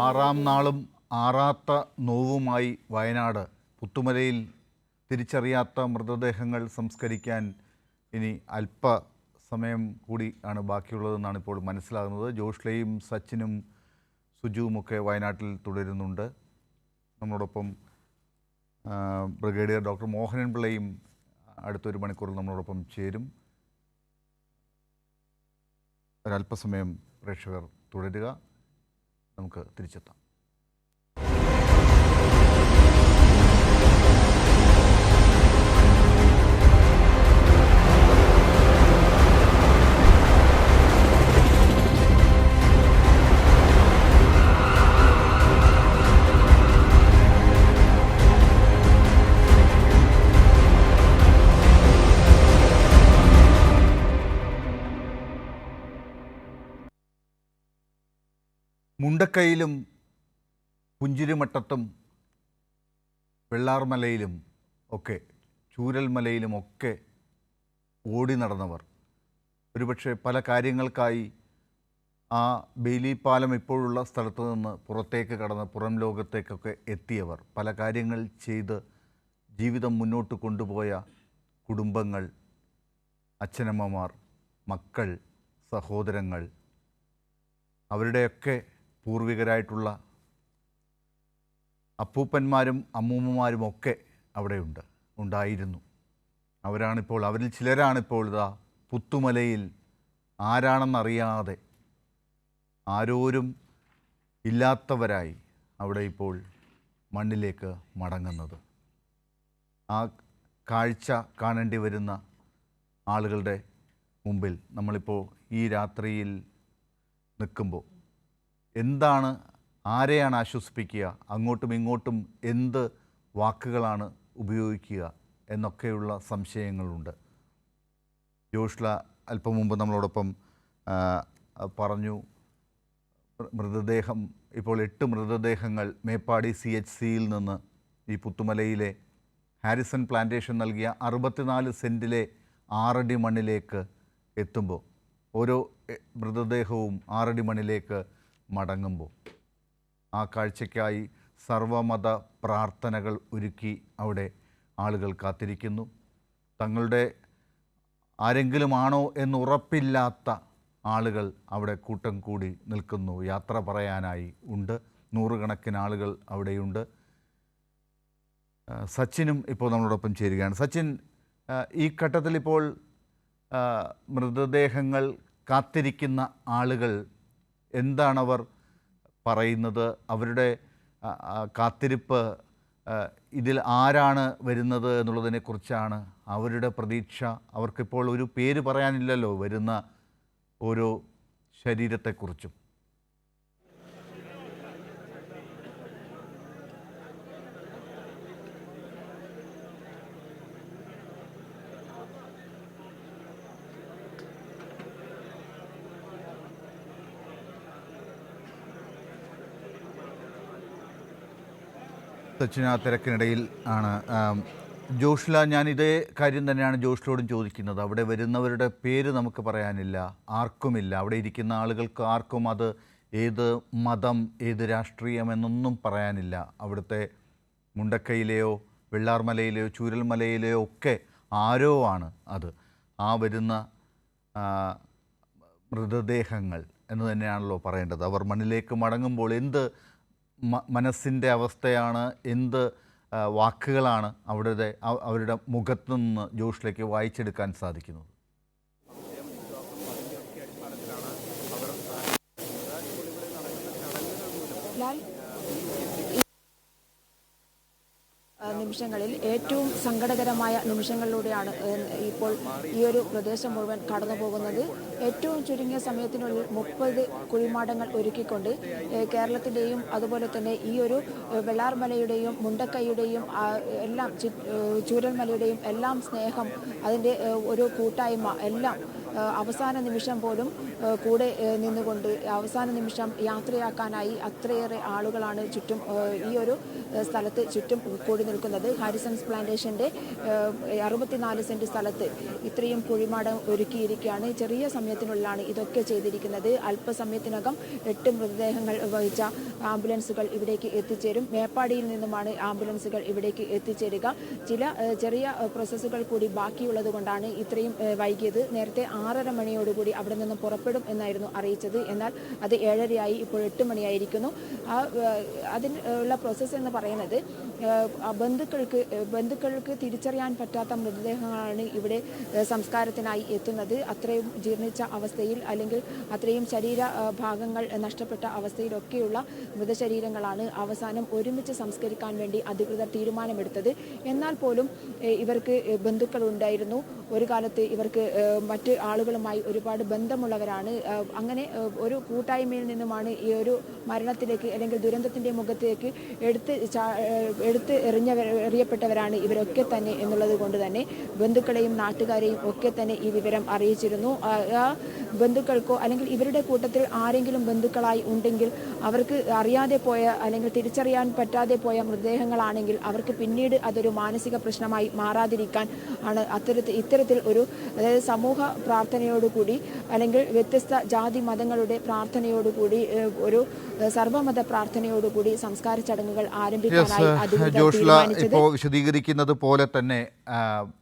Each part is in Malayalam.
ആറാം നാളും ആറാത്ത നോവുമായി വയനാട് പുത്തുമലയിൽ തിരിച്ചറിയാത്ത മൃതദേഹങ്ങൾ സംസ്കരിക്കാൻ ഇനി അല്പസമയം കൂടി ആണ് ബാക്കിയുള്ളതെന്നാണ് ഇപ്പോൾ മനസ്സിലാകുന്നത്. ജോഷ്ലയും സച്ചിനും സുജുവുമൊക്കെ വയനാട്ടിൽ തുടരുന്നുണ്ട്. നമ്മളോടൊപ്പം ബ്രിഗേഡിയർ ഡോക്ടർ മോഹനൻ പിള്ളയും അടുത്തൊരു മണിക്കൂറിൽ നമ്മളോടൊപ്പം ചേരും. ഒരല്പസമയം പ്രേക്ഷകർ തുടരുക, നമുക്ക് തിരിച്ചെത്താം. മുണ്ടക്കയിലും പുഞ്ചിരിമട്ടത്തും വെള്ളാർമലയിലും ഒക്കെ ചൂരൽമലയിലുമൊക്കെ ഓടി നടന്നവർ, ഒരുപക്ഷെ പല കാര്യങ്ങൾക്കായി ആ ബെയിലി പാലം ഇപ്പോഴുള്ള സ്ഥലത്ത് നിന്ന് പുറത്തേക്ക് കടന്ന് പുറം ലോകത്തേക്കൊക്കെ എത്തിയവർ, പല കാര്യങ്ങൾ ചെയ്ത് ജീവിതം മുന്നോട്ട് കൊണ്ടുപോയ കുടുംബങ്ങൾ, അച്ഛനമ്മമാർ, മക്കൾ, സഹോദരങ്ങൾ, അവരുടെയൊക്കെ പൂർവികരായിട്ടുള്ള അപ്പൂപ്പന്മാരും അമ്മൂമ്മമാരുമൊക്കെ അവിടെയുണ്ട്, ഉണ്ടായിരുന്നു. അവരിൽ ചിലരാണിപ്പോൾ ഇതാ പുത്തുമലയിൽ ആരാണെന്നറിയാതെ ആരോരും ഇല്ലാത്തവരായി അവിടെ ഇപ്പോൾ മണ്ണിലേക്ക് മടങ്ങുന്നത്. ആ കാഴ്ച കാണേണ്ടി വരുന്ന ആളുകളുടെ മുമ്പിൽ നമ്മളിപ്പോൾ ഈ രാത്രിയിൽ നിൽക്കുമ്പോൾ എന്താണ്, ആരെയാണ് ആശ്വസിപ്പിക്കുക, അങ്ങോട്ടും ഇങ്ങോട്ടും എന്ത് വാക്കുകളാണ് ഉപയോഗിക്കുക എന്നൊക്കെയുള്ള സംശയങ്ങളുണ്ട്. ജോഷ്ല അല്പം മുമ്പ് നമ്മളോടൊപ്പം പറഞ്ഞു, മൃതദേഹം ഇപ്പോൾ 8 മൃതദേഹങ്ങൾ മേപ്പാടി CHCയിൽ നിന്ന് ഈ പുത്തുമലയിലെ ഹാരിസൺ പ്ലാന്റേഷൻ നൽകിയ 64 സെൻറ്റിലെ 6 അടി മണ്ണിലേക്ക് എത്തുമ്പോൾ, ഓരോ മൃതദേഹവും 6 അടി മണ്ണിലേക്ക് മടങ്ങുമ്പോൾ ആ കാഴ്ചയ്ക്കായി സർവമത പ്രാർത്ഥനകൾ ഒരുക്കി അവിടെ ആളുകൾ കാത്തിരിക്കുന്നു. തങ്ങളുടെ ആരെങ്കിലും ആണോ എന്നുറപ്പില്ലാത്ത ആളുകൾ അവിടെ കൂട്ടം കൂടി നിൽക്കുന്നു. യാത്ര പറയാനായി ഉണ്ട്, നൂറുകണക്കിന് ആളുകൾ അവിടെയുണ്ട്. സച്ചിനും ഇപ്പോൾ നമ്മളോടൊപ്പം ചേരുകയാണ്. സച്ചിൻ, ഈ ഘട്ടത്തിൽ ഇപ്പോൾ മൃതദേഹങ്ങൾ കാത്തിരിക്കുന്ന ആളുകൾ എന്താണവർ പറയുന്നത്? അവരുടെ കാത്തിരിപ്പ്, ഇതിൽ ആരാണ് വരുന്നത് എന്നുള്ളതിനെക്കുറിച്ചാണ് അവരുടെ പ്രതീക്ഷ. അവർക്കിപ്പോൾ ഒരു പേര് പറയാനില്ലല്ലോ വരുന്ന ഓരോ ശരീരത്തെക്കുറിച്ചും. സച്ചിൻ ആ തിരക്കിനിടയിൽ ആണ്. ജോഷ്ല, ഞാൻ ഇതേ കാര്യം തന്നെയാണ് ജോഷ്ലോടും ചോദിക്കുന്നത്. അവിടെ വരുന്നവരുടെ പേര് നമുക്ക് പറയാനില്ല, ആർക്കുമില്ല. അവിടെ ഇരിക്കുന്ന ആളുകൾക്ക് ആർക്കും അത് ഏത് മതം, ഏത് രാഷ്ട്രീയം എന്നൊന്നും പറയാനില്ല. അവിടുത്തെ മുണ്ടക്കയിലെയോ വെള്ളാർമലയിലെയോ ചൂരൽമലയിലെയോ ഒക്കെ ആരോ ആണ് അത്. ആ വരുന്ന മൃതദേഹങ്ങൾ എന്ന് തന്നെയാണല്ലോ പറയേണ്ടത്. അവർ മണ്ണിലേക്ക് മടങ്ങുമ്പോൾ എന്ത് മനസ്സിൻ്റെ അവസ്ഥയാണ്, എന്ത് വാക്കുകളാണ് അവരുടെ മുഖത്തു നിന്ന് ജോഷ്ലയ്ക്ക് വായിച്ചെടുക്കാൻ സാധിക്കുന്നത്? നിമിഷങ്ങളിൽ ഏറ്റവും സങ്കടകരമായ നിമിഷങ്ങളിലൂടെയാണ് ഇപ്പോൾ ഈ ഒരു പ്രദേശം മുഴുവൻ കടന്നു പോകുന്നത്. ഏറ്റവും ചുരുങ്ങിയ സമയത്തിനുള്ളിൽ 30 കുഴിമാടങ്ങൾ ഒരുക്കിക്കൊണ്ട് കേരളത്തിൻ്റെയും അതുപോലെ തന്നെ ഈ ഒരു വെള്ളാർമലയുടെയും മുണ്ടക്കൈയുടെയും എല്ലാം ചൂരൽമലയുടെയും എല്ലാം സ്നേഹം, അതിൻ്റെ ഒരു കൂട്ടായ്മ എല്ലാം അവസാന നിമിഷം പോലും കൂടെ നിന്നുകൊണ്ട് അവസാന നിമിഷം യാത്രയാക്കാനായി അത്രയേറെ ആളുകളാണ് ചുറ്റും ഈ ഒരു സ്ഥലത്ത് ചുറ്റും കൂടി നിൽക്കുന്നത്. ഹാരിസൺസ് പ്ലാന്റേഷൻ്റെ 64 സെൻറ്റ് സ്ഥലത്ത് ഇത്രയും കുഴിമാടം ഒരുക്കിയിരിക്കുകയാണ്. ചെറിയ സമയത്തിനുള്ളിലാണ് ഇതൊക്കെ ചെയ്തിരിക്കുന്നത്. അല്പസമയത്തിനകം 8 മൃതദേഹങ്ങൾ വഹിച്ച ആംബുലൻസുകൾ ഇവിടേക്ക് എത്തിച്ചേരും. മേപ്പാടിയിൽ നിന്നുമാണ് ആംബുലൻസുകൾ ഇവിടേക്ക് എത്തിച്ചേരുക. ചില ചെറിയ പ്രോസസ്സുകൾ കൂടി ബാക്കിയുള്ളത് കൊണ്ടാണ് ഇത്രയും വൈകിയത്. നേരത്തെ 6:30 മണിയോടുകൂടി അവിടെ നിന്ന് പുറപ്പെടും എന്നായിരുന്നു അറിയിച്ചത്. എന്നാൽ അത് 7:30 ഇപ്പോൾ 8 മണിയായിരിക്കുന്നു. അതിനുള്ള പ്രോസസ്സ് എന്ന് പറയുന്നത് ബന്ധുക്കൾക്ക് തിരിച്ചറിയാൻ പറ്റാത്ത മൃതദേഹങ്ങളാണ് ഇവിടെ സംസ്കാരത്തിനായി എത്തുന്നത്. അത്രയും ജീർണിച്ച അവസ്ഥയിൽ അല്ലെങ്കിൽ അത്രയും ശരീര ഭാഗങ്ങൾ നഷ്ടപ്പെട്ട അവസ്ഥയിലൊക്കെയുള്ള മൃതശരീരങ്ങളാണ് അവസാനം ഒരുമിച്ച് സംസ്കരിക്കാൻ വേണ്ടി അധികൃതർ തീരുമാനമെടുത്തത്. എന്നാൽ പോലും ഇവർക്ക് ബന്ധുക്കളുണ്ടായിരുന്നു. ഒരു കാലത്ത് ഇവർക്ക് മറ്റ് ആളുകളുമായി ഒരുപാട് ബന്ധമുള്ളവരാണ്. അങ്ങനെ ഒരു കൂട്ടായ്മയിൽ നിന്നുമാണ് ഈ ഒരു മരണത്തിലേക്ക് അല്ലെങ്കിൽ ദുരന്തത്തിൻ്റെ മുഖത്തേക്ക് എടുത്ത് എറിയപ്പെട്ടവരാണ് ഇവരൊക്കെ തന്നെ എന്നുള്ളത് കൊണ്ട് തന്നെ ബന്ധുക്കളെയും നാട്ടുകാരെയും ഒക്കെ തന്നെ ഈ വിവരം അറിയിച്ചിരുന്നു. ആ ബന്ധുക്കൾക്കോ അല്ലെങ്കിൽ ഇവരുടെ കൂട്ടത്തിൽ ആരെങ്കിലും ബന്ധുക്കളായി ഉണ്ടെങ്കിൽ അവർക്ക് അറിയാതെ പോയ അല്ലെങ്കിൽ തിരിച്ചറിയാൻ പറ്റാതെ പോയ മൃതദേഹങ്ങളാണെങ്കിൽ അവർക്ക് പിന്നീട് അതൊരു മാനസിക പ്രശ്നമായി മാറാതിരിക്കാൻ ആണ് ഇത്തരത്തിൽ ഒരു അതായത് സമൂഹ പ്രാർത്ഥനയോടുകൂടി അല്ലെങ്കിൽ വ്യത്യസ്ത ജാതി മതങ്ങളുടെ പ്രാർത്ഥനയോടുകൂടി ഒരു സർവ്വമത പ്രാർത്ഥനയോടുകൂടി സംസ്കാര ചടങ്ങുകൾ ആരംഭിക്കാനായി അധികൃതർ തീരുമാനിച്ചത്. ഇപ്പോൾ വിശദീകരിക്കുന്നത് പോലെ തന്നെ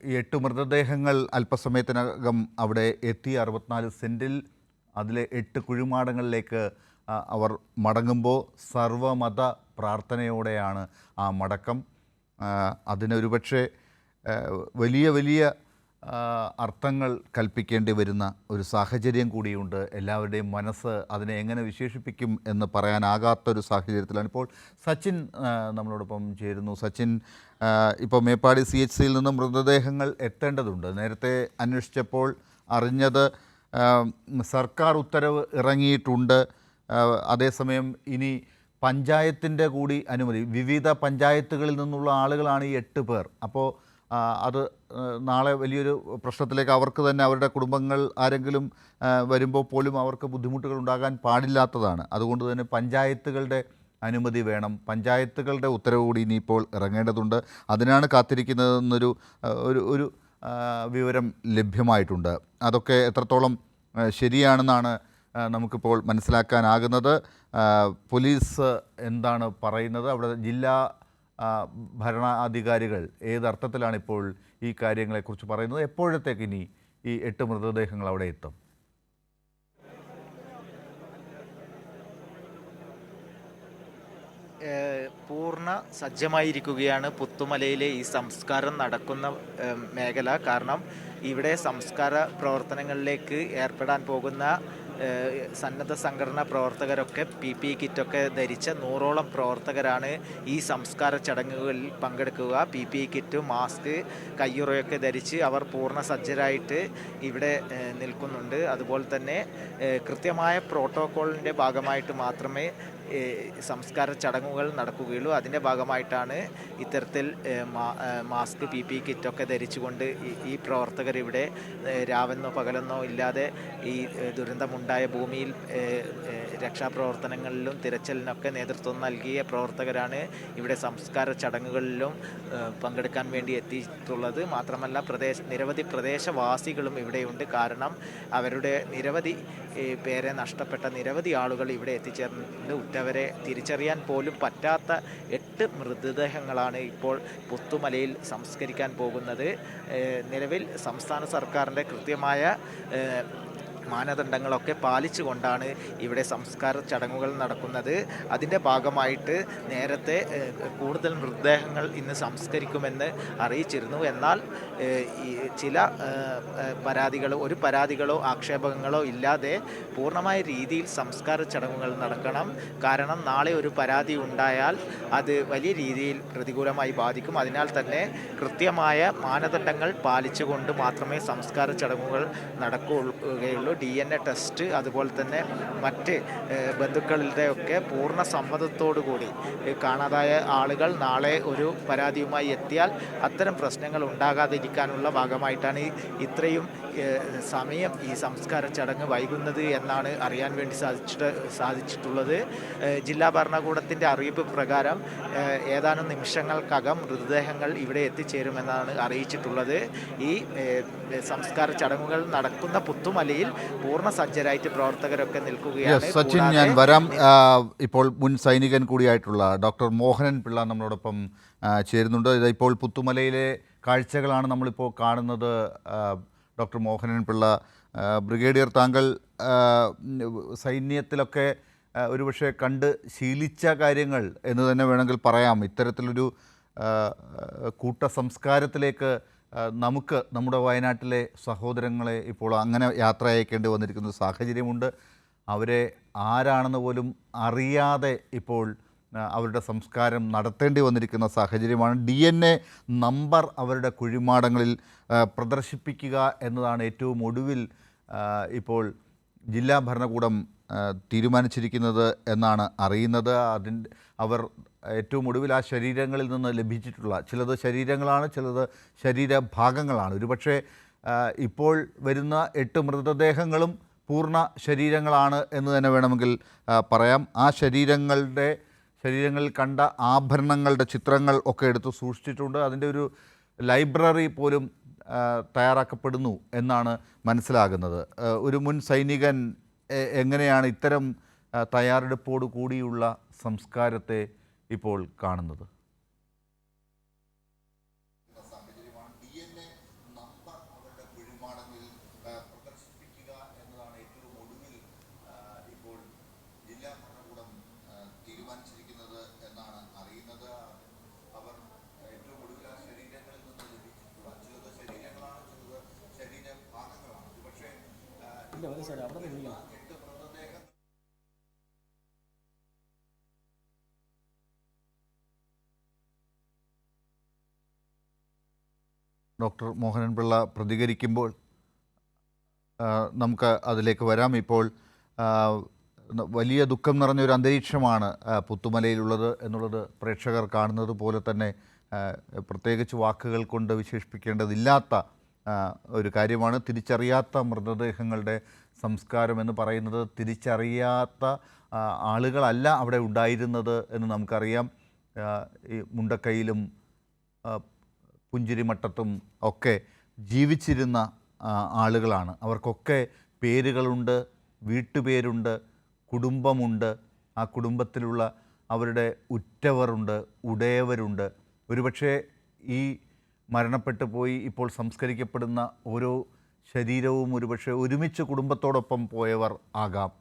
ഈ 8 മൃതദേഹങ്ങൾ അല്പസമയത്തിനകം അവിടെ എത്തി. 64 സെൻറ്റിൽ അതിലെ 8 കുഴിമാടങ്ങളിലേക്ക് അവർ മടങ്ങുമ്പോൾ സർവമത പ്രാർത്ഥനയോടെയാണ് ആ മടക്കം. അതിനൊരുപക്ഷെ വലിയ വലിയ അർത്ഥങ്ങൾ കൽപ്പിക്കേണ്ടി വരുന്ന ഒരു സാഹചര്യം കൂടിയുണ്ട്. എല്ലാവരുടെയും മനസ്സ് അതിനെ എങ്ങനെ വിശേഷിപ്പിക്കും എന്ന് പറയാനാകാത്തൊരു സാഹചര്യത്തിലാണ് ഇപ്പോൾ. സച്ചിൻ നമ്മളോടൊപ്പം ചേരുന്നു. സച്ചിൻ, ഇപ്പോൾ മേപ്പാടി CHCയിൽ നിന്ന് മൃതദേഹങ്ങൾ എത്തേണ്ടതുണ്ട്. നേരത്തെ അന്വേഷിച്ചപ്പോൾ അറിഞ്ഞത് സർക്കാർ ഉത്തരവ് ഇറങ്ങിയിട്ടുണ്ട്. അതേസമയം ഇനി പഞ്ചായത്തിൻ്റെ കൂടി അനുമതി, വിവിധ പഞ്ചായത്തുകളിൽ നിന്നുള്ള ആളുകളാണ് ഈ 8 പേർ. അപ്പോൾ അത് നാളെ വലിയൊരു പ്രശ്നത്തിലേക്ക് അവർക്ക് തന്നെ അവരുടെ കുടുംബങ്ങൾ ആരെങ്കിലും വരുമ്പോൾ പോലും അവർക്ക് ബുദ്ധിമുട്ടുകൾ ഉണ്ടാകാൻ പാടില്ലാത്തതാണ്. അതുകൊണ്ട് തന്നെ പഞ്ചായത്തുകളുടെ അനുമതി വേണം. പഞ്ചായത്തുകളുടെ ഉത്തരവ് കൂടി ഇനിയിപ്പോൾ ഇറങ്ങേണ്ടതുണ്ട്. അതിനാണ് കാത്തിരിക്കുന്നതെന്നൊരു ഒരു വിവരം ലഭ്യമായിട്ടുണ്ട്. അതൊക്കെ എത്രത്തോളം ശരിയാണെന്നാണ് നമുക്കിപ്പോൾ മനസ്സിലാക്കാനാകുന്നത്. പോലീസ് എന്താണ് പറയുന്നത്? അവിടെ ജില്ലാ ഭരണാധികാരികൾ ഏതർത്ഥത്തിലാണ് ഇപ്പോൾ ഈ കാര്യങ്ങളെക്കുറിച്ച് പറയുന്നത്? എപ്പോഴത്തേക്ക് ഇനി ഈ 8 മൃതദേഹങ്ങൾ അവിടെ എത്തും? പൂർണ്ണ സജ്ജമായിരിക്കുകയാണ് പുത്തുമലയിലെ ഈ സംസ്കാരം നടക്കുന്ന മേഖല. കാരണം ഇവിടെ സംസ്കാര പ്രവർത്തനങ്ങളിലേക്ക് ഏർപ്പെടാൻ പോകുന്ന സന്നദ്ധ സംഘടനാ പ്രവർത്തകരൊക്കെ PPE കിറ്റൊക്കെ ധരിച്ച 100ഓളം പ്രവർത്തകരാണ് ഈ സംസ്കാര ചടങ്ങുകളിൽ പങ്കെടുക്കുക. PPE കിറ്റ്, മാസ്ക്, കയ്യുറയൊക്കെ ധരിച്ച് അവർ പൂർണ്ണ സജ്ജരായിട്ട് ഇവിടെ നിൽക്കുന്നുണ്ട്. അതുപോലെ തന്നെ കൃത്യമായ പ്രോട്ടോക്കോളിൻ്റെ ഭാഗമായിട്ട് മാത്രമേ സംസ്കാര ചടങ്ങുകൾ നടക്കുകയുള്ളൂ. അതിൻ്റെ ഭാഗമായിട്ടാണ് ഇത്തരത്തിൽ മാസ്ക്, PPE കിറ്റൊക്കെ ധരിച്ചുകൊണ്ട് ഈ പ്രവർത്തകർ ഇവിടെ രാവെന്നോ പകലെന്നോ ഇല്ലാതെ ഈ ദുരന്തമുണ്ടായ ഭൂമിയിൽ രക്ഷാപ്രവർത്തനങ്ങളിലും തിരച്ചിലിനൊക്കെ നേതൃത്വം നൽകിയ പ്രവർത്തകരാണ് ഇവിടെ സംസ്കാര ചടങ്ങുകളിലും പങ്കെടുക്കാൻ വേണ്ടി എത്തിയിട്ടുള്ളത്. മാത്രമല്ല നിരവധി പ്രദേശവാസികളും ഇവിടെയുണ്ട്. കാരണം അവരുടെ നിരവധി പേരെ നഷ്ടപ്പെട്ട നിരവധി ആളുകൾ ഇവിടെ എത്തിച്ചേർന്നിട്ടുണ്ട്. ഉറ്റവരെ തിരിച്ചറിയാൻ പോലും പറ്റാത്ത 8 മൃതദേഹങ്ങളാണ് ഇപ്പോൾ പുത്തുമലയിൽ സംസ്കരിക്കാൻ പോകുന്നത്. നിലവിൽ സംസ്ഥാന സർക്കാരിൻ്റെ കൃത്യമായ മാനദണ്ഡങ്ങളൊക്കെ പാലിച്ചുകൊണ്ടാണ് ഇവിടെ സംസ്കാര ചടങ്ങുകൾ നടക്കുന്നത്. അതിൻ്റെ ഭാഗമായിട്ട് നേരത്തെ കൂടുതൽ മൃതദേഹങ്ങൾ ഇന്ന് സംസ്കരിക്കുമെന്ന് അറിയിച്ചിരുന്നു. എന്നാൽ ചില ഒരു പരാതികളോ ആക്ഷേപങ്ങളോ ഇല്ലാതെ പൂർണ്ണമായ രീതിയിൽ സംസ്കാര ചടങ്ങുകൾ നടക്കണം. കാരണം നാളെ ഒരു പരാതി ഉണ്ടായാൽ അത് വലിയ രീതിയിൽ പ്രതികൂലമായി ബാധിക്കും. അതിനാൽ തന്നെ കൃത്യമായ മാനദണ്ഡങ്ങൾ പാലിച്ചുകൊണ്ട് മാത്രമേ സംസ്കാര ചടങ്ങുകൾ നടക്കുകയുള്ളൂ. DNA ടെസ്റ്റ്, അതുപോലെ തന്നെ മറ്റ് ബന്ധുക്കളുടെയൊക്കെ പൂർണ്ണ സമ്മതത്തോടുകൂടി കാണാതായ ആളുകൾ നാളെ ഒരു പരാതിയുമായി എത്തിയാൽ അത്തരം പ്രശ്നങ്ങൾ ഉണ്ടാകാതിരിക്കാനുള്ള ഭാഗമായിട്ടാണ് ഇത്രയും സമയം ഈ സംസ്കാര ചടങ്ങ് വൈകുന്നത് എന്നാണ് അറിയാൻ വേണ്ടി സാധിച്ചിട്ടുള്ളത്. ജില്ലാ ഭരണകൂടത്തിൻ്റെ അറിയിപ്പ് പ്രകാരം ഏതാനും നിമിഷങ്ങൾക്കകം മൃതദേഹങ്ങൾ ഇവിടെ എത്തിച്ചേരുമെന്നാണ് അറിയിച്ചിട്ടുള്ളത്. ഈ സംസ്കാര ചടങ്ങുകൾ നടക്കുന്ന പുത്തുമലയിൽ പൂർണ്ണ സജ്ജരായിട്ട് പ്രവർത്തകരൊക്കെ നിൽക്കുകയാണ്. സച്ചിൻ, ഞാൻ വരാം. ഇപ്പോൾ മുൻ സൈനികൻ കൂടിയായിട്ടുള്ള ഡോക്ടർ മോഹനൻ പിള്ള നമ്മളോടൊപ്പം ചേരുന്നുണ്ട്. ഇപ്പോൾ പുത്തുമലയിലെ കാഴ്ചകളാണ് നമ്മളിപ്പോൾ കാണുന്നത്. ഡോക്ടർ മോഹനൻ പിള്ള, ബ്രിഗേഡിയർ, താങ്കൾ സൈന്യത്തിലൊക്കെ ഒരുപക്ഷെ കണ്ട് ശീലിച്ച കാര്യങ്ങൾ എന്ന് തന്നെ വേണമെങ്കിൽ പറയാം. ഇത്തരത്തിലൊരു കൂട്ട സംസ്കാരത്തിലേക്ക് നമുക്ക് നമ്മുടെ വയനാട്ടിലെ സഹോദരങ്ങളെ ഇപ്പോൾ അങ്ങനെ യാത്ര അയക്കേണ്ടി വന്നിരിക്കുന്ന സാഹചര്യമുണ്ട്. അവരെ ആരാണെന്ന് പോലും അറിയാതെ ഇപ്പോൾ അവരുടെ സംസ്കാരം നടത്തേണ്ടി വന്നിരിക്കുന്ന സാഹചര്യമാണ്. DNA നമ്പർ അവരുടെ കുഴിമാടങ്ങളിൽ പ്രദർശിപ്പിക്കുക എന്നതാണ് ഏറ്റവും ഒടുവിൽ ഇപ്പോൾ ജില്ലാ ഭരണകൂടം തീരുമാനിച്ചിരിക്കുന്നത് എന്നാണ് അറിയുന്നത്. അവർ ഏറ്റവും ഒടുവിൽ ആ ശരീരങ്ങളിൽ നിന്ന് ലഭിച്ചിട്ടുള്ള ചിലത് ശരീരങ്ങളാണ്, ചിലത് ശരീരഭാഗങ്ങളാണ്. ഒരുപക്ഷെ ഇപ്പോൾ വരുന്ന 8 മൃതദേഹങ്ങളും പൂർണ്ണ ശരീരങ്ങളാണ് എന്ന് തന്നെ വേണമെങ്കിൽ പറയാം. ആ ശരീരങ്ങളിൽ കണ്ട ആഭരണങ്ങളുടെ ചിത്രങ്ങൾ ഒക്കെ എടുത്ത് സൂക്ഷിച്ചിട്ടുണ്ട്. അതിൻ്റെ ഒരു ലൈബ്രറി പോലും തയ്യാറാക്കപ്പെടുന്നു എന്നാണ് മനസ്സിലാകുന്നത്. ഒരു മുൻ സൈനികൻ എങ്ങനെയാണ് ഇത്തരം തയ്യാറെടുപ്പോടു കൂടിയുള്ള സംസ്കാരത്തെ ഇപ്പോൾ കാണുന്നത്? ഡോക്ടർ മോഹനൻ പിള്ള പ്രതികരിക്കുമ്പോൾ നമുക്ക് അതിലേക്ക് വരാം. ഇപ്പോൾ വലിയ ദുഃഖം നിറഞ്ഞൊരു അന്തരീക്ഷമാണ് പുത്തുമലയിലുള്ളത് എന്നുള്ളത് പ്രേക്ഷകർ കാണുന്നത് പോലെ തന്നെ പ്രത്യേകിച്ച് വാക്കുകൾ കൊണ്ട് വിശേഷിപ്പിക്കേണ്ടതില്ലാത്ത ഒരു കാര്യമാണ്. തിരിച്ചറിയാത്ത മൃതദേഹങ്ങളുടെ സംസ്കാരം എന്ന് പറയുന്നത് തിരിച്ചറിയാത്ത ആളുകളല്ല അവിടെ ഉണ്ടായിരുന്നത് എന്ന് നമുക്കറിയാം. ഈ മുണ്ടക്കൈയിലും പുഞ്ചിരിമട്ടത്തും ഒക്കെ ജീവിച്ചിരുന്ന ആളുകളാണ്. അവർക്കൊക്കെ പേരുകളുണ്ട്, വീട്ടുപേരുണ്ട്, കുടുംബമുണ്ട്. ആ കുടുംബത്തിലുള്ള അവരുടെ ഉറ്റവരുണ്ട്, ഉടയവരുണ്ട്. ഒരുപക്ഷെ ഈ മരണപ്പെട്ടു പോയി ഇപ്പോൾ സംസ്കരിക്കപ്പെടുന്ന ഓരോ ശരീരവും ഒരുപക്ഷെ ഒരുമിച്ച് കുടുംബത്തോടൊപ്പം പോയവർ ആകാം,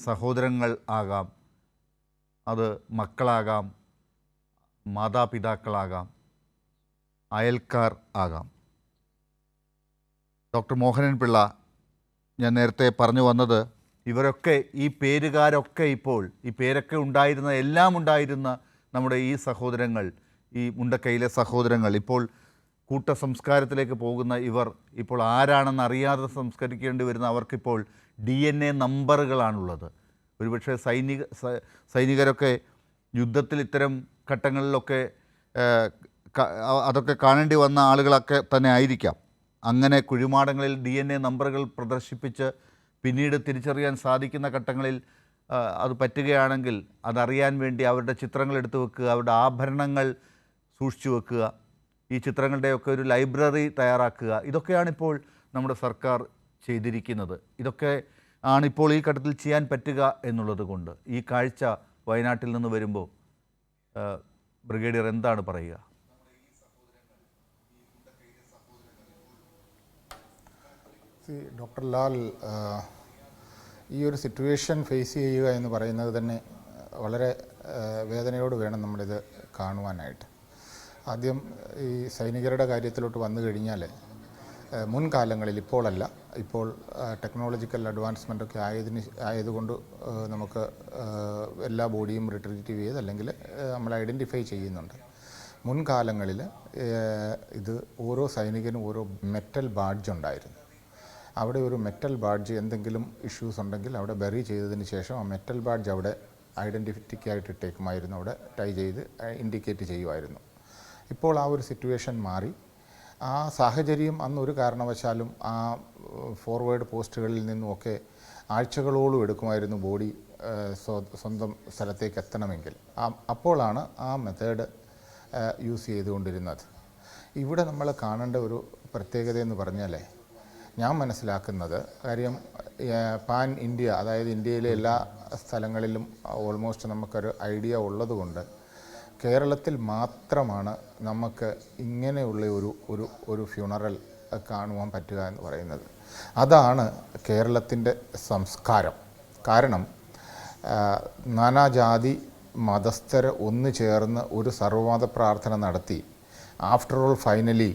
സഹോദരങ്ങൾ ആകാം, അത് മക്കളാകാം, മാതാപിതാക്കളാകാം, അയൽക്കാർ ആകാം. ഡോക്ടർ മോഹനൻ പിള്ള, ഞാൻ നേരത്തെ പറഞ്ഞു വന്നത് ഇവരൊക്കെ ഈ പേരുകാരൊക്കെ ഇപ്പോൾ ഈ പേരൊക്കെ ഉണ്ടായിരുന്ന എല്ലാം ഉണ്ടായിരുന്ന നമ്മുടെ ഈ സഹോദരങ്ങൾ, ഈ മുണ്ടക്കൈയിലെ സഹോദരങ്ങൾ ഇപ്പോൾ കൂട്ട സംസ്കാരത്തിലേക്ക് പോകുന്ന ഇവർ ഇപ്പോൾ ആരാണെന്ന് അറിയാതെ സംസ്കരിക്കേണ്ടി വരുന്ന അവർക്കിപ്പോൾ DNA നമ്പറുകളാണുള്ളത്. ഒരുപക്ഷെ സൈനികരൊക്കെ യുദ്ധത്തിൽ ഇത്തരം ഘട്ടങ്ങളിലൊക്കെ അതൊക്കെ കാണേണ്ടി വന്ന ആളുകളൊക്കെ തന്നെ ആയിരിക്കാം. അങ്ങനെ കുഴിമാടങ്ങളിൽ DNA നമ്പറുകൾ പ്രദർശിപ്പിച്ച് പിന്നീട് തിരിച്ചറിയാൻ സാധിക്കുന്ന ഘട്ടങ്ങളിൽ അത് പറ്റുകയാണെങ്കിൽ അതറിയാൻ വേണ്ടി അവരുടെ ചിത്രങ്ങൾ എടുത്തു വെക്കുക, അവരുടെ ആഭരണങ്ങൾ സൂക്ഷിച്ചു വെക്കുക, ഈ ചിത്രങ്ങളുടെയൊക്കെ ഒരു ലൈബ്രറി തയ്യാറാക്കുക. ഇതൊക്കെയാണിപ്പോൾ നമ്മുടെ സർക്കാർ ചെയ്തിരിക്കുന്നത്. ഇതൊക്കെ ആണിപ്പോൾ ഈ ഘട്ടത്തിൽ ചെയ്യാൻ പറ്റുക എന്നുള്ളത് കൊണ്ട് ഈ കാഴ്ച വയനാട്ടിൽ നിന്ന് വരുമ്പോൾ ബ്രിഗേഡിയർ എന്താണ് പറയുക? ഡോക്ടർ ലാൽ, ഈ ഒരു സിറ്റുവേഷൻ ഫേസ് ചെയ്യുക എന്ന് പറയുന്നത് തന്നെ വളരെ വേദനയോട് വേണം നമ്മളിത് കാണുവാനായിട്ട്. ആദ്യം ഈ സൈനികരുടെ കാര്യത്തിലോട്ട് വന്നു കഴിഞ്ഞാൽ മുൻകാലങ്ങളിൽ, ഇപ്പോഴല്ല, ഇപ്പോൾ ടെക്നോളജിക്കൽ അഡ്വാൻസ്മെൻ്റൊക്കെ ആയതുകൊണ്ട് നമുക്ക് എല്ലാ ബോഡിയും റിട്രീവ് ചെയ്ത് അല്ലെങ്കിൽ നമ്മൾ ഐഡൻറ്റിഫൈ ചെയ്യുന്നുണ്ട്. മുൻകാലങ്ങളിൽ ഇത് ഓരോ സൈനികനും ഓരോ മെറ്റൽ ബാഡ്ജ് ഉണ്ടായിരുന്നു. അവിടെ ഒരു മെറ്റൽ ബാഡ്ജ് എന്തെങ്കിലും ഇഷ്യൂസ് ഉണ്ടെങ്കിൽ അവിടെ ബറി ചെയ്തതിന് ശേഷം ആ മെറ്റൽ ബാഡ്ജ് അവിടെ ഐഡൻറ്റിറ്റിക്കായിട്ട് ഇട്ടേക്കുമായിരുന്നു, അവിടെ ടൈ ചെയ്ത് ഇൻഡിക്കേറ്റ് ചെയ്യുമായിരുന്നു. ഇപ്പോൾ ആ ഒരു സിറ്റുവേഷൻ മാറി. ആ സാഹചര്യം അന്ന് ഒരു കാരണവശാലും ആ ഫോർവേഡ് പോസ്റ്റുകളിൽ നിന്നുമൊക്കെ ആഴ്ചകളോളം എടുക്കുമായിരുന്നു ബോഡി സ്വന്തം സ്ഥലത്തേക്ക് എത്തണമെങ്കിൽ. അപ്പോഴാണ് ആ മെത്തേഡ് യൂസ് ചെയ്തുകൊണ്ടിരുന്നത്. ഇവിടെ നമ്മൾ കാണേണ്ട ഒരു പ്രത്യേകത എന്ന് പറഞ്ഞാൽ, ഞാൻ മനസ്സിലാക്കുന്നത് കാര്യം പാൻ ഇന്ത്യ, അതായത് ഇന്ത്യയിലെ എല്ലാ സ്ഥലങ്ങളിലും ഓൾമോസ്റ്റ് നമുക്കൊരു ഐഡിയ ഉള്ളതുകൊണ്ട് കേരളത്തിൽ മാത്രമാണ് നമുക്ക് ഇങ്ങനെയുള്ള ഒരു ഫ്യൂണറൽ കാണുവാൻ പറ്റുക എന്ന് പറയുന്നത്. അതാണ് കേരളത്തിൻ്റെ സംസ്കാരം. കാരണം നാനാജാതി മതസ്ഥർ ഒന്നു ചേർന്ന് ഒരു സർവ്വമത പ്രാർത്ഥന നടത്തി ആഫ്റ്റർ ഓൾ ഫൈനലി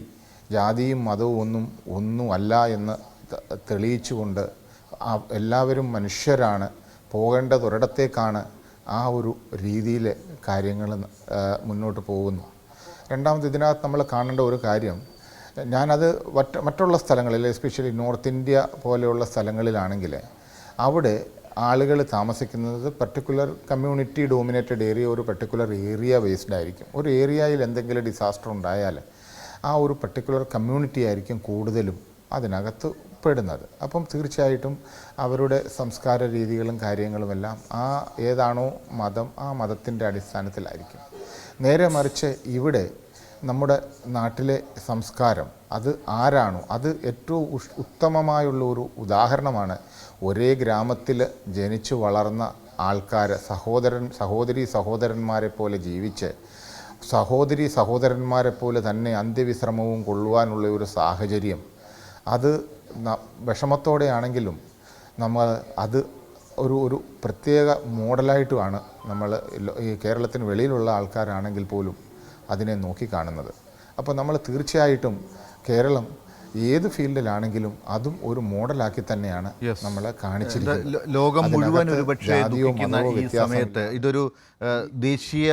ജാതിയും മതവും ഒന്നുമല്ല എന്ന് തെളിയിച്ചുകൊണ്ട് എല്ലാവരും മനുഷ്യരാണ്, പോകേണ്ടതൊരിടത്തേക്കാണ്, ആ ഒരു രീതിയിൽ കാര്യങ്ങൾ മുന്നോട്ട് പോകുന്നു. രണ്ടാമത് ഇതിനകത്ത് നമ്മൾ കാണേണ്ട ഒരു കാര്യം, ഞാനത് മറ്റുള്ള സ്ഥലങ്ങളിൽ എസ്പെഷ്യലി നോർത്ത് ഇന്ത്യ പോലെയുള്ള സ്ഥലങ്ങളിലാണെങ്കിൽ അവിടെ ആളുകൾ താമസിക്കുന്നത് പർട്ടിക്കുലർ കമ്മ്യൂണിറ്റി ഡോമിനേറ്റഡ് ഏരിയ, ഒരു പർട്ടിക്കുലർ ഏരിയ ബേസ്ഡ് ആയിരിക്കും. ഒരു ഏരിയയിൽ എന്തെങ്കിലും ഡിസാസ്റ്റർ ഉണ്ടായാൽ ആ ഒരു പർട്ടിക്കുലർ കമ്മ്യൂണിറ്റി ആയിരിക്കും കൂടുതലും അതിനകത്ത് പെടുന്നത്. അപ്പം തീർച്ചയായിട്ടും അവരുടെ സംസ്കാര രീതികളും കാര്യങ്ങളുമെല്ലാം ആ ഏതാണോ മതം ആ മതത്തിൻ്റെ അടിസ്ഥാനത്തിലായിരിക്കും. നേരെ മറിച്ച് ഇവിടെ നമ്മുടെ നാട്ടിലെ സംസ്കാരം അത് ആരാണോ അത് ഏറ്റവും ഉത്തമമായുള്ള ഒരു ഉദാഹരണമാണ്. ഒരേ ഗ്രാമത്തിൽ ജനിച്ചു വളർന്ന ആൾക്കാർ സഹോദരി സഹോദരന്മാരെ പോലെ ജീവിച്ച് സഹോദരി സഹോദരന്മാരെ പോലെ തന്നെ അന്ത്യവിശ്രമവും കൊള്ളുവാനുള്ള ഒരു സാഹചര്യം, അത് വിഷമത്തോടെയാണെങ്കിലും നമ്മൾ അത് ഒരു പ്രത്യേക മോഡലായിട്ടുമാണ് നമ്മൾ ഈ കേരളത്തിന് വെളിയിലുള്ള ആൾക്കാരാണെങ്കിൽ പോലും അതിനെ നോക്കിക്കാണുന്നത്. അപ്പോൾ നമ്മൾ തീർച്ചയായിട്ടും കേരളം ഏത് ഫീൽഡിലാണെങ്കിലും അതും ഒരു മോഡലാക്കി തന്നെയാണ് നമ്മൾ കാണിച്ചിരിക്കുന്നത്. ലോകം മുഴുവൻ ഒരുപക്ഷെ ദുഃഖിക്കുന്ന ഈ സമയത്ത് ഇതൊരു ദേശീയ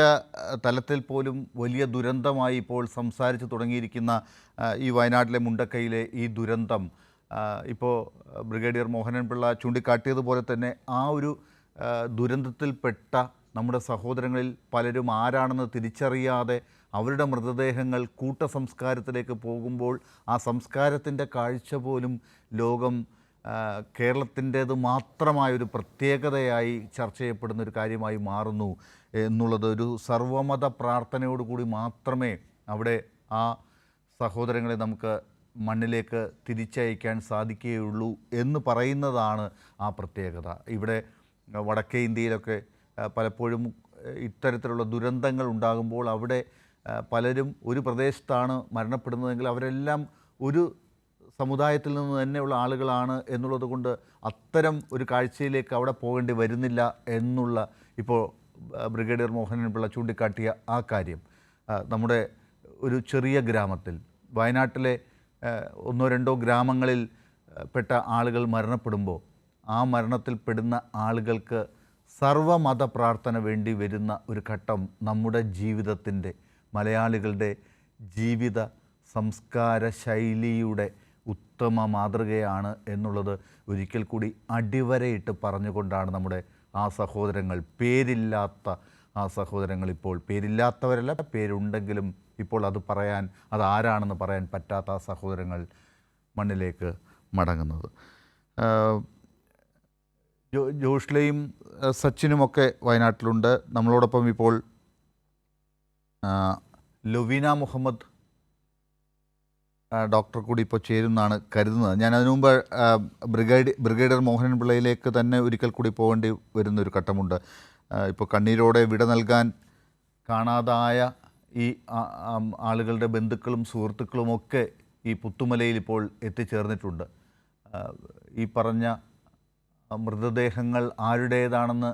തലത്തിൽ പോലും വലിയ ദുരന്തമായി ഇപ്പോൾ സംസാരിച്ചു തുടങ്ങിയിരിക്കുന്ന ഈ വയനാട്ടിലെ മുണ്ടക്കയിലെ ഈ ദുരന്തം ഇപ്പോൾ ബ്രിഗേഡിയർ മോഹനൻ പിള്ള ചൂണ്ടിക്കാട്ടിയതുപോലെ തന്നെ ആ ഒരു ദുരന്തത്തിൽപ്പെട്ട നമ്മുടെ സഹോദരങ്ങളിൽ പലരും ആരാണെന്ന് തിരിച്ചറിയാതെ അവരുടെ മൃതദേഹങ്ങൾ കൂട്ടസംസ്കാരത്തിലേക്ക് പോകുമ്പോൾ ആ സംസ്കാരത്തിൻ്റെ കാഴ്ച പോലും ലോകം കേരളത്തിൻ്റേത് മാത്രമായൊരു പ്രത്യേകതയായി ചർച്ച ചെയ്യപ്പെടുന്നൊരു കാര്യമായി മാറുന്നു എന്നുള്ളത് ഒരു സർവ്വമത പ്രാർത്ഥനയോടുകൂടി മാത്രമേ അവിടെ ആ സഹോദരങ്ങളെ നമുക്ക് മണ്ണിലേക്ക് തിരിച്ചയക്കാൻ സാധിക്കുകയുള്ളൂ എന്ന് പറയുന്നതാണ് ആ പ്രത്യേകത. ഇവിടെ വടക്കേ ഇന്ത്യയിലൊക്കെ പലപ്പോഴും ഇത്തരത്തിലുള്ള ദുരന്തങ്ങൾ ഉണ്ടാകുമ്പോൾ അവിടെ പലരും ഒരു പ്രദേശത്താണ് മരണപ്പെടുന്നതെങ്കിൽ അവരെല്ലാം ഒരു സമുദായത്തിൽ നിന്ന് തന്നെയുള്ള ആളുകളാണ് എന്നുള്ളത് കൊണ്ട് അത്തരം ഒരു കാഴ്ചയിലേക്ക് അവിടെ പോകേണ്ടി വരുന്നില്ല എന്നുള്ള ഇപ്പോൾ ബ്രിഗേഡിയർ മോഹനൻ പിള്ള ചൂണ്ടിക്കാട്ടിയ ആ കാര്യം നമ്മുടെ ഒരു ചെറിയ ഗ്രാമത്തിൽ വയനാട്ടിലെ ഒന്നോ രണ്ടോ ഗ്രാമങ്ങളിൽ പെട്ട ആളുകൾ മരണപ്പെടുമ്പോൾ ആ മരണത്തിൽ പെടുന്ന ആളുകൾക്ക് സർവ്വമത പ്രാർത്ഥന വേണ്ടി വരുന്ന ഒരു ഘട്ടം നമ്മുടെ ജീവിതത്തിൻ്റെ മലയാളികളുടെ ജീവിത സംസ്കാര ശൈലിയുടെ ഉത്തമ മാതൃകയാണ് എന്നുള്ളത് ഒരിക്കൽ കൂടി അടിവരയിട്ട് പറഞ്ഞുകൊണ്ടാണ് നമ്മുടെ ആ സഹോദരങ്ങൾ, പേരില്ലാത്ത ആ സഹോദരങ്ങൾ, ഇപ്പോൾ പേരില്ലാത്തവരല്ല, പേരുണ്ടെങ്കിലും ഇപ്പോൾ അത് പറയാൻ, അതാരാണെന്ന് പറയാൻ പറ്റാത്ത ആ സഹോദരങ്ങൾ മണ്ണിലേക്ക് മടങ്ങുന്നത്. ജോഷ്ലയും സച്ചിനുമൊക്കെ വയനാട്ടിലുണ്ട്. നമ്മളോടൊപ്പം ഇപ്പോൾ ലൊവീന മുഹമ്മദ് ഡോക്ടർ കൂടി ഇപ്പോൾ ചേരുമെന്നാണ് കരുതുന്നത്. ഞാൻ അതിനു മുമ്പ് ബ്രിഗേഡിയർ മോഹനൻ പിള്ളയിലേക്ക് തന്നെ ഒരിക്കൽ കൂടി പോകേണ്ടി വരുന്നൊരു ഘട്ടമുണ്ട്. ഇപ്പോൾ കണ്ണീരോടെ വിട നൽകാൻ കാണാതായ ഈ ആളുകളുടെ ബന്ധുക്കളും സുഹൃത്തുക്കളുമൊക്കെ ഈ പുത്തുമലയിൽ ഇപ്പോൾ എത്തിച്ചേർന്നിട്ടുണ്ട്. ഈ പറഞ്ഞ മൃതദേഹങ്ങൾ ആരുടേതാണെന്ന്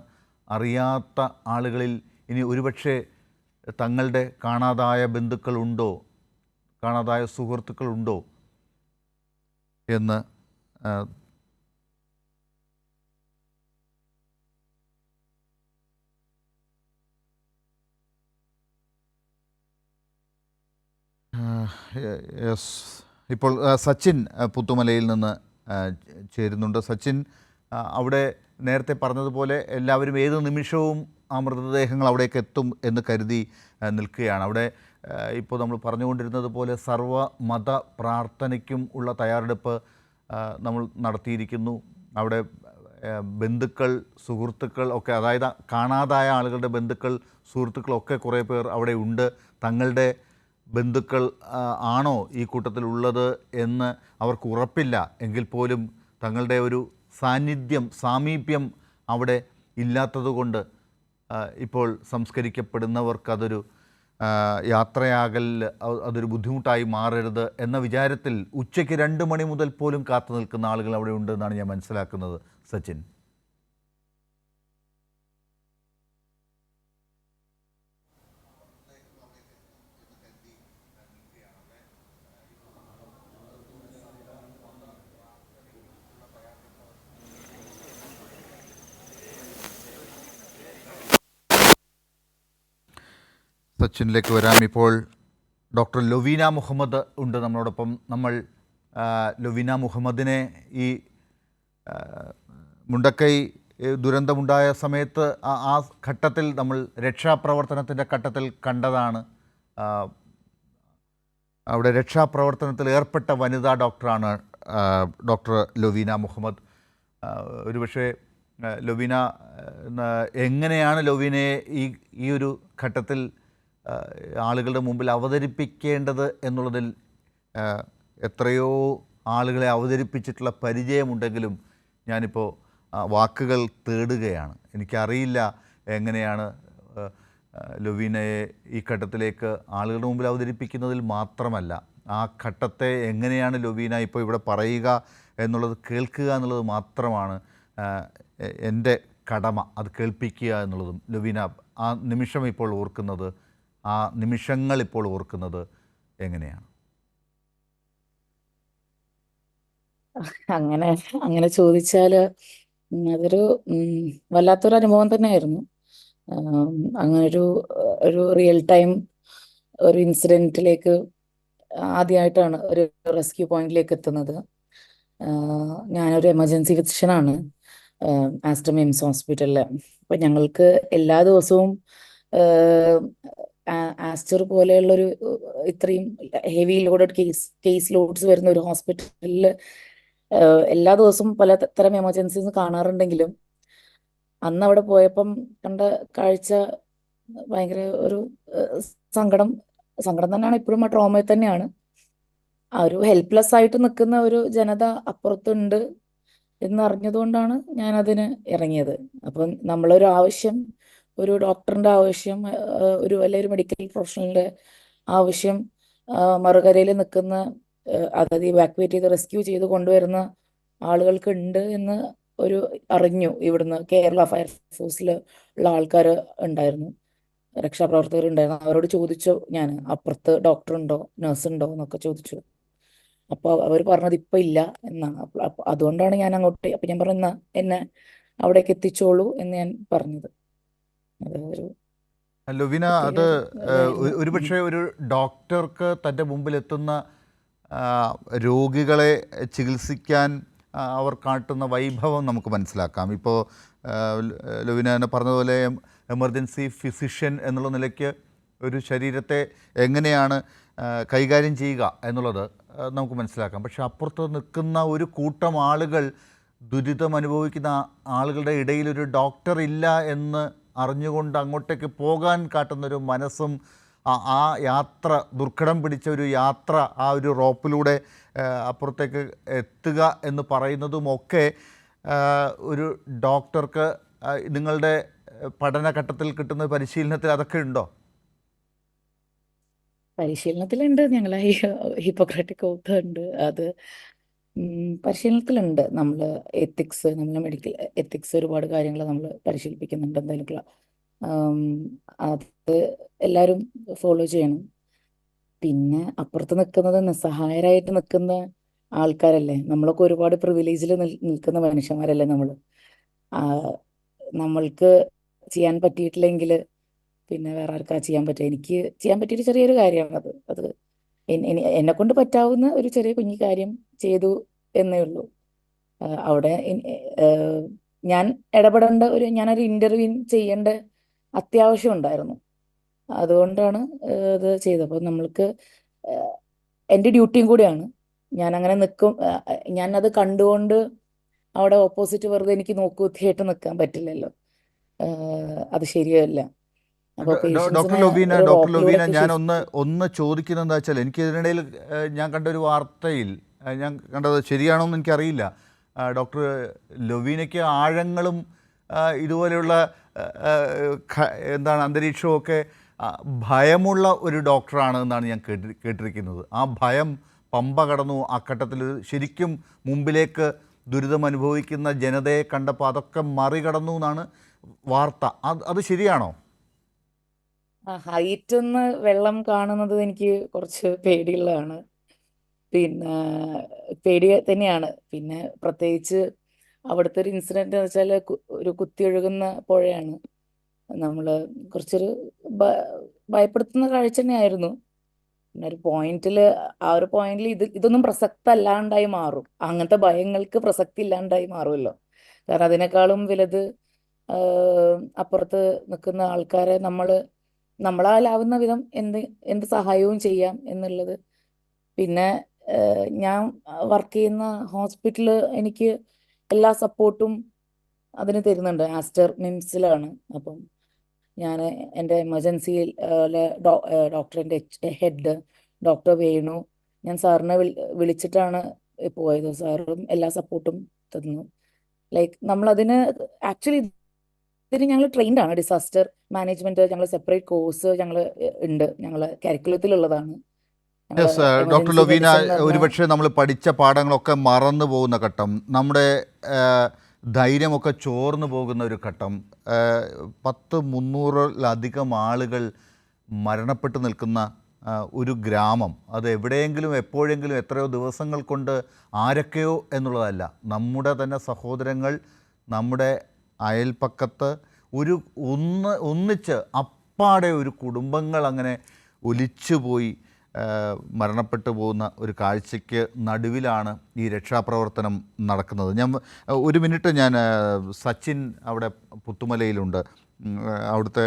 അറിയാത്ത ആളുകളിൽ ഇനി ഒരുപക്ഷെ തങ്ങളുടെ കാണാതായ ബന്ധുക്കളുണ്ടോ, കാണാതായ സുഹൃത്തുക്കളുണ്ടോ എന്ന് ഇപ്പോൾ സച്ചിൻ പുത്തുമലയിൽ നിന്ന് ചേരുന്നുണ്ട്. സച്ചിൻ, അവിടെ നേരത്തെ പറഞ്ഞതുപോലെ എല്ലാവരും ഏത് നിമിഷവും ആ മൃതദേഹങ്ങൾ അവിടേക്ക് എത്തും എന്ന് കരുതി നിൽക്കുകയാണ്. അവിടെ ഇപ്പോൾ നമ്മൾ പറഞ്ഞുകൊണ്ടിരുന്നത് പോലെ സർവ്വ മത പ്രാർത്ഥനയ്ക്കും ഉള്ള തയ്യാറെടുപ്പ് നമ്മൾ നടത്തിയിരിക്കുന്നു. അവിടെ ബന്ധുക്കൾ, സുഹൃത്തുക്കൾ ഒക്കെ, അതായത് കാണാതായ ആളുകളുടെ ബന്ധുക്കൾ, സുഹൃത്തുക്കളൊക്കെ കുറേ പേർ അവിടെ ഉണ്ട്. തങ്ങളുടെ ബന്ധുക്കൾ ആണോ ഈ കൂട്ടത്തിലുള്ളത് എന്ന് അവർക്ക് ഉറപ്പില്ല. എങ്കിൽ പോലും തങ്ങളുടെ ഒരു സാമീപ്യം അവിടെ ഇല്ലാത്തതുകൊണ്ട് ഇപ്പോൾ സംസ്കരിക്കപ്പെടുന്നവർക്കതൊരു യാത്രയാകൽ അതൊരു ബുദ്ധിമുട്ടായി മാറരുത് എന്ന വിചാരത്തിൽ ഉച്ചയ്ക്ക് 2 മണി മുതൽ പോലും കാത്തു നിൽക്കുന്ന ആളുകൾ അവിടെ ഉണ്ടെന്നാണ് ഞാൻ മനസ്സിലാക്കുന്നത്. സച്ചിൻ. സച്ചിനിലേക്ക് വരാം. ഇപ്പോൾ ഡോക്ടർ ലൊവീന മുഹമ്മദ് ഉണ്ട് നമ്മളോടൊപ്പം. നമ്മൾ ലൊവീന മുഹമ്മദിനെ ഈ മുണ്ടക്കൈ ദുരന്തമുണ്ടായ സമയത്ത് ആ ഘട്ടത്തിൽ നമ്മൾ രക്ഷാപ്രവർത്തനത്തിൻ്റെ ഘട്ടത്തിൽ കണ്ടതാണ്. അവിടെ രക്ഷാപ്രവർത്തനത്തിൽ ഏർപ്പെട്ട വനിതാ ഡോക്ടറാണ് ഡോക്ടർ ലൊവീന മുഹമ്മദ്. ഒരുപക്ഷെ ലൊവീന, എങ്ങനെയാണ് ലൊവീനയെ ഈ ഒരു ഘട്ടത്തിൽ ആളുകളുടെ മുമ്പിൽ അവതരിപ്പിക്കേണ്ടത് എന്നുള്ളതിൽ എത്രയോ ആളുകളെ അവതരിപ്പിച്ചിട്ടുള്ള പരിചയമുണ്ടെങ്കിലും ഞാനിപ്പോൾ വാക്കുകൾ തേടുകയാണ്. എനിക്കറിയില്ല എങ്ങനെയാണ് ലൊവീനയെ ഈ ഘട്ടത്തിലേക്ക് ആളുകളുടെ മുമ്പിൽ അവതരിപ്പിക്കുന്നതിൽ മാത്രമല്ല, ആ ഘട്ടത്തെ എങ്ങനെയാണ് ലൊവീന ഇപ്പോൾ ഇവിടെ പറയുക എന്നുള്ളത്, കേൾക്കുക എന്നുള്ളത് മാത്രമാണ് എൻ്റെ കടമ. അത് കേൾപ്പിക്കുക എന്നുള്ളതും. ലൊവീന, ആ നിമിഷം ഇപ്പോൾ ഓർക്കുന്നത്, ആ നിമിഷങ്ങൾ ഇപ്പോൾ ഓർക്കുന്നത് എങ്ങനെയാണ്? അങ്ങനെ അങ്ങനെ ചോദിച്ചാൽ അതൊരു വല്ലാത്തൊരു അനുഭവം തന്നെയായിരുന്നു. അങ്ങനൊരു ഒരു റിയൽ ടൈം ഒരു ഇൻസിഡൻറ്റിലേക്ക് ആദ്യമായിട്ടാണ് ഒരു റെസ്ക്യൂ പോയിന്റിലേക്ക് എത്തുന്നത്. ഞാനൊരു എമർജൻസി ഫിസിഷ്യനാണ് ആസ്റ്റർ മിംസ് ഹോസ്പിറ്റലിൽ. അപ്പം ഞങ്ങൾക്ക് എല്ലാ ദിവസവും ആസ്റ്റർ പോലെയുള്ളൊരു ഇത്രയും ഹെവി ലോഡഡ് കേസ് ലോഡ്സ് വരുന്ന ഒരു ഹോസ്പിറ്റലിൽ എല്ലാ ദിവസവും പലതരം എമർജൻസീസ് കാണാറുണ്ടെങ്കിലും അന്ന് അവിടെ പോയപ്പം കണ്ട കാഴ്ച ഭയങ്കര ഒരു സങ്കടം തന്നെയാണ്. ഇപ്പോഴും ആ ട്രോമയിൽ തന്നെയാണ്. ആ ഒരു ഹെൽപ്ലെസ് ആയിട്ട് നിൽക്കുന്ന ഒരു ജനത അപ്പുറത്തുണ്ട് എന്നറിഞ്ഞതുകൊണ്ടാണ് ഞാനതിന് ഇറങ്ങിയത്. അപ്പം നമ്മളൊരു ആവശ്യം, ഒരു ഡോക്ടറിൻ്റെ ആവശ്യം, അല്ലെങ്കിൽ ഒരു മെഡിക്കൽ പ്രൊഫഷണലിൻ്റെ ആവശ്യം മറുകരയിൽ നിൽക്കുന്ന, അതായത് ഇവാക്യുവേറ്റ് ചെയ്ത് റെസ്ക്യൂ ചെയ്ത് കൊണ്ടുവരുന്ന ആളുകൾക്ക് ഉണ്ട് എന്ന് അറിഞ്ഞു. ഇവിടുന്ന് കേരള ഫയർഫോഴ്സിൽ ഉള്ള ആൾക്കാർ ഉണ്ടായിരുന്നു, രക്ഷാപ്രവർത്തകർ ഉണ്ടായിരുന്നു. അവരോട് ചോദിച്ചു ഞാൻ, അപ്പുറത്ത് ഡോക്ടറുണ്ടോ നഴ്സുണ്ടോ എന്നൊക്കെ ചോദിച്ചു. അപ്പോൾ അവർ പറഞ്ഞത് ഇപ്പം ഇല്ല എന്നാണ്. അതുകൊണ്ടാണ് ഞാൻ അങ്ങോട്ട്, അപ്പം ഞാൻ പറഞ്ഞ എന്നെ അവിടേക്ക് എത്തിച്ചോളൂ എന്ന് ഞാൻ പറഞ്ഞത്. ലൊവീന, അത് ഒരുപക്ഷെ ഒരു ഡോക്ടർക്ക് തൻ്റെ മുമ്പിലെത്തുന്ന രോഗികളെ ചികിത്സിക്കാൻ അവർ കാട്ടുന്ന വൈഭവം നമുക്ക് മനസ്സിലാക്കാം. ഇപ്പോൾ ലൊവീന തന്നെ പറഞ്ഞതുപോലെ എമർജൻസി ഫിസിഷ്യൻ എന്നുള്ള നിലയ്ക്ക് ഒരു ശരീരത്തെ എങ്ങനെയാണ് കൈകാര്യം ചെയ്യുക എന്നുള്ളത് നമുക്ക് മനസ്സിലാക്കാം. പക്ഷെ അപ്പുറത്ത് നിൽക്കുന്ന ഒരു കൂട്ടം ആളുകൾ, ദുരിതം അനുഭവിക്കുന്ന ആളുകളുടെ ഇടയിൽ ഒരു ഡോക്ടർ ഇല്ല എന്ന് അറിഞ്ഞുകൊണ്ട് അങ്ങോട്ടേക്ക് പോകാൻ കാട്ടുന്നൊരു മനസ്സും, ആ യാത്ര, ദുർഘടം പിടിച്ച ഒരു യാത്ര, ആ ഒരു റോപ്പിലൂടെ അപ്പുറത്തേക്ക് എത്തുക എന്ന് പറയുന്നതുമൊക്കെ ഒരു ഡോക്ടർക്ക് നിങ്ങളുടെ പഠനഘട്ടത്തിൽ കിട്ടുന്ന പരിശീലനത്തിൽ അതൊക്കെ ഉണ്ടോ? പരിശീലനത്തിലുണ്ട്. ഞങ്ങൾ ഹിപ്പോക്രാറ്റിക് ഓത്ത് ഉണ്ട്, അത് പരിശീലനത്തിലുണ്ട്. നമ്മൾ എത്തിക്സ്, നമ്മൾ മെഡിക്കൽ എത്തിക്സ് ഒരുപാട് കാര്യങ്ങൾ നമ്മൾ പരിശീലിപ്പിക്കുന്നുണ്ട്. എന്തായാലും അത് എല്ലാവരും ഫോളോ ചെയ്യണം. പിന്നെ അപ്പുറത്ത് നിൽക്കുന്നത് നിസ്സഹായരായിട്ട് നിൽക്കുന്ന ആൾക്കാരല്ലേ. നമ്മളൊക്കെ ഒരുപാട് പ്രിവിലേജിൽ നിൽക്കുന്ന മനുഷ്യന്മാരല്ലേ നമ്മൾ. നമ്മൾക്ക് ചെയ്യാൻ പറ്റിയിട്ടില്ലെങ്കിൽ പിന്നെ വേറെ ആർക്കാ ചെയ്യാൻ പറ്റുക? എനിക്ക് ചെയ്യാൻ പറ്റിയൊരു ചെറിയൊരു കാര്യമാണ് അത് എന്നെ കൊണ്ട് പറ്റാവുന്ന ഒരു ചെറിയ കുഞ്ഞു കാര്യം ചെയ്തു എന്നേ ഉള്ളൂ. അവിടെ ഞാൻ ഇടപെടേണ്ട ഞാനൊരു ഇൻ്റർവ്യൂ ചെയ്യേണ്ട അത്യാവശ്യം ഉണ്ടായിരുന്നു. അതുകൊണ്ടാണ് ഇത് ചെയ്തത്. അപ്പോൾ നമ്മൾക്ക് എൻ്റെ ഡ്യൂട്ടിയും കൂടിയാണ്. ഞാൻ അങ്ങനെ നിൽക്കും, ഞാനത് കണ്ടുകൊണ്ട് അവിടെ ഓപ്പോസിറ്റ് വെറുതെ എനിക്ക് നോക്കുകുത്തിയായിട്ട് നിൽക്കാൻ പറ്റില്ലല്ലോ. അത് ശരിയല്ല. അപ്പോൾ ഡോക്ടർ പേഷ്യൻസിനെ ലൊവീന ഒരു ഡോക്ടർ ലൊവീന റോപ്പിലൂടെയൊക്കെ ഞാൻ ഒന്ന് ചോദിക്കുന്നത് എന്താ വെച്ചാൽ, എനിക്ക് ഇതിനിടയിൽ ഞാൻ കണ്ടൊരു വാർത്തയിൽ ഞാൻ കണ്ടത് ശരിയാണോന്ന് എനിക്കറിയില്ല. ഡോക്ടർ ലൊവീനയ്ക്ക് ആഴങ്ങളും ഇതുപോലെയുള്ള എന്താണ് അന്തരീക്ഷമൊക്കെ ഭയമുള്ള ഒരു ഡോക്ടറാണ് എന്നാണ് ഞാൻ കേട്ടിരിക്കുന്നത്. ആ ഭയം പമ്പ കടന്നു. ആ ഘട്ടത്തിൽ ശരിക്കും മുമ്പിലേക്ക് ദുരിതം അനുഭവിക്കുന്ന ജനതയെ കണ്ടപ്പോൾ അതൊക്കെ മറികടന്നു എന്നാണ് വാർത്ത. അത് ശരിയാണോ? ഹൈറ്റ് നിന്ന് വെള്ളം കാണുന്നത് എനിക്ക് കുറച്ച് പേടിയുള്ളതാണ്. പിന്നെ പേടി തന്നെയാണ്. പിന്നെ പ്രത്യേകിച്ച് അവിടുത്തെ ഒരു ഇൻസിഡന്റ് എന്ന് വെച്ചാൽ ഒരു കുത്തിയൊഴുകുന്ന പുഴയാണ്. നമ്മൾ കുറച്ചൊരു ഭയപ്പെടുത്തുന്ന കാഴ്ച തന്നെയായിരുന്നു. പിന്നെ ഒരു പോയിന്റിൽ ഇതൊന്നും പ്രസക്തമല്ലാണ്ടായി മാറും. അങ്ങനത്തെ ഭയങ്ങൾക്ക് പ്രസക്തി ഇല്ലാണ്ടായി മാറുമല്ലോ. കാരണം അതിനേക്കാളും വലുത് അപ്പുറത്ത് നിൽക്കുന്ന ആൾക്കാരെ നമ്മളാലാവുന്ന വിധം എന്ത് സഹായവും ചെയ്യാം എന്നുള്ളത്. പിന്നെ ഞാൻ വർക്ക് ചെയ്യുന്ന ഹോസ്പിറ്റല് എനിക്ക് എല്ലാ സപ്പോർട്ടും അതിന് തരുന്നുണ്ട്. ആസ്റ്റർ മിംസിലാണ്. അപ്പം ഞാൻ എൻ്റെ എമർജൻസിയിൽ ഡോക്ടറിൻ്റെ ഹെഡ് ഡോക്ടർ വേണു, ഞാൻ സാറിനെ വിളിച്ചിട്ടാണ് പോയത്. സാറും എല്ലാ സപ്പോർട്ടും തന്നു. ലൈക്ക് നമ്മളതിന് ആക്ച്വലി ഇതിന് ഞങ്ങൾ ട്രെയിൻഡ് ആണ്. ഡിസാസ്റ്റർ മാനേജ്മെന്റ് ഞങ്ങൾ സെപ്പറേറ്റ് കോഴ്സ് ഉണ്ട്. ഞങ്ങൾ കരിക്കുലത്തിലുള്ളതാണ്. യെസ് ഡോക്ടർ ലൊവീന, ഒരുപക്ഷെ നമ്മൾ പഠിച്ച പാഠങ്ങളൊക്കെ മറന്നു പോകുന്ന ഘട്ടം, നമ്മുടെ ധൈര്യമൊക്കെ ചോർന്നു പോകുന്ന ഒരു ഘട്ടം, 300-ലധികം ആളുകൾ മരണപ്പെട്ട് നിൽക്കുന്ന ഒരു ഗ്രാമം, അത് എവിടെയെങ്കിലും എപ്പോഴെങ്കിലും എത്രയോ ദിവസങ്ങൾ കൊണ്ട് ആരൊക്കെയോ എന്നുള്ളതല്ല, നമ്മുടെ തന്നെ സഹോദരങ്ങൾ, നമ്മുടെ അയൽപ്പക്കത്ത് ഒന്നിച്ച് അപ്പാടെ ഒരു കുടുംബങ്ങൾ അങ്ങനെ ഒലിച്ചുപോയി മരണപ്പെട്ടു പോകുന്ന ഒരു കാഴ്ചയ്ക്ക് നടുവിലാണ് ഈ രക്ഷാപ്രവർത്തനം നടക്കുന്നത്. ഒരു മിനിറ്റ് സച്ചിൻ അവിടെ പുത്തുമലയിലുണ്ട്, അവിടുത്തെ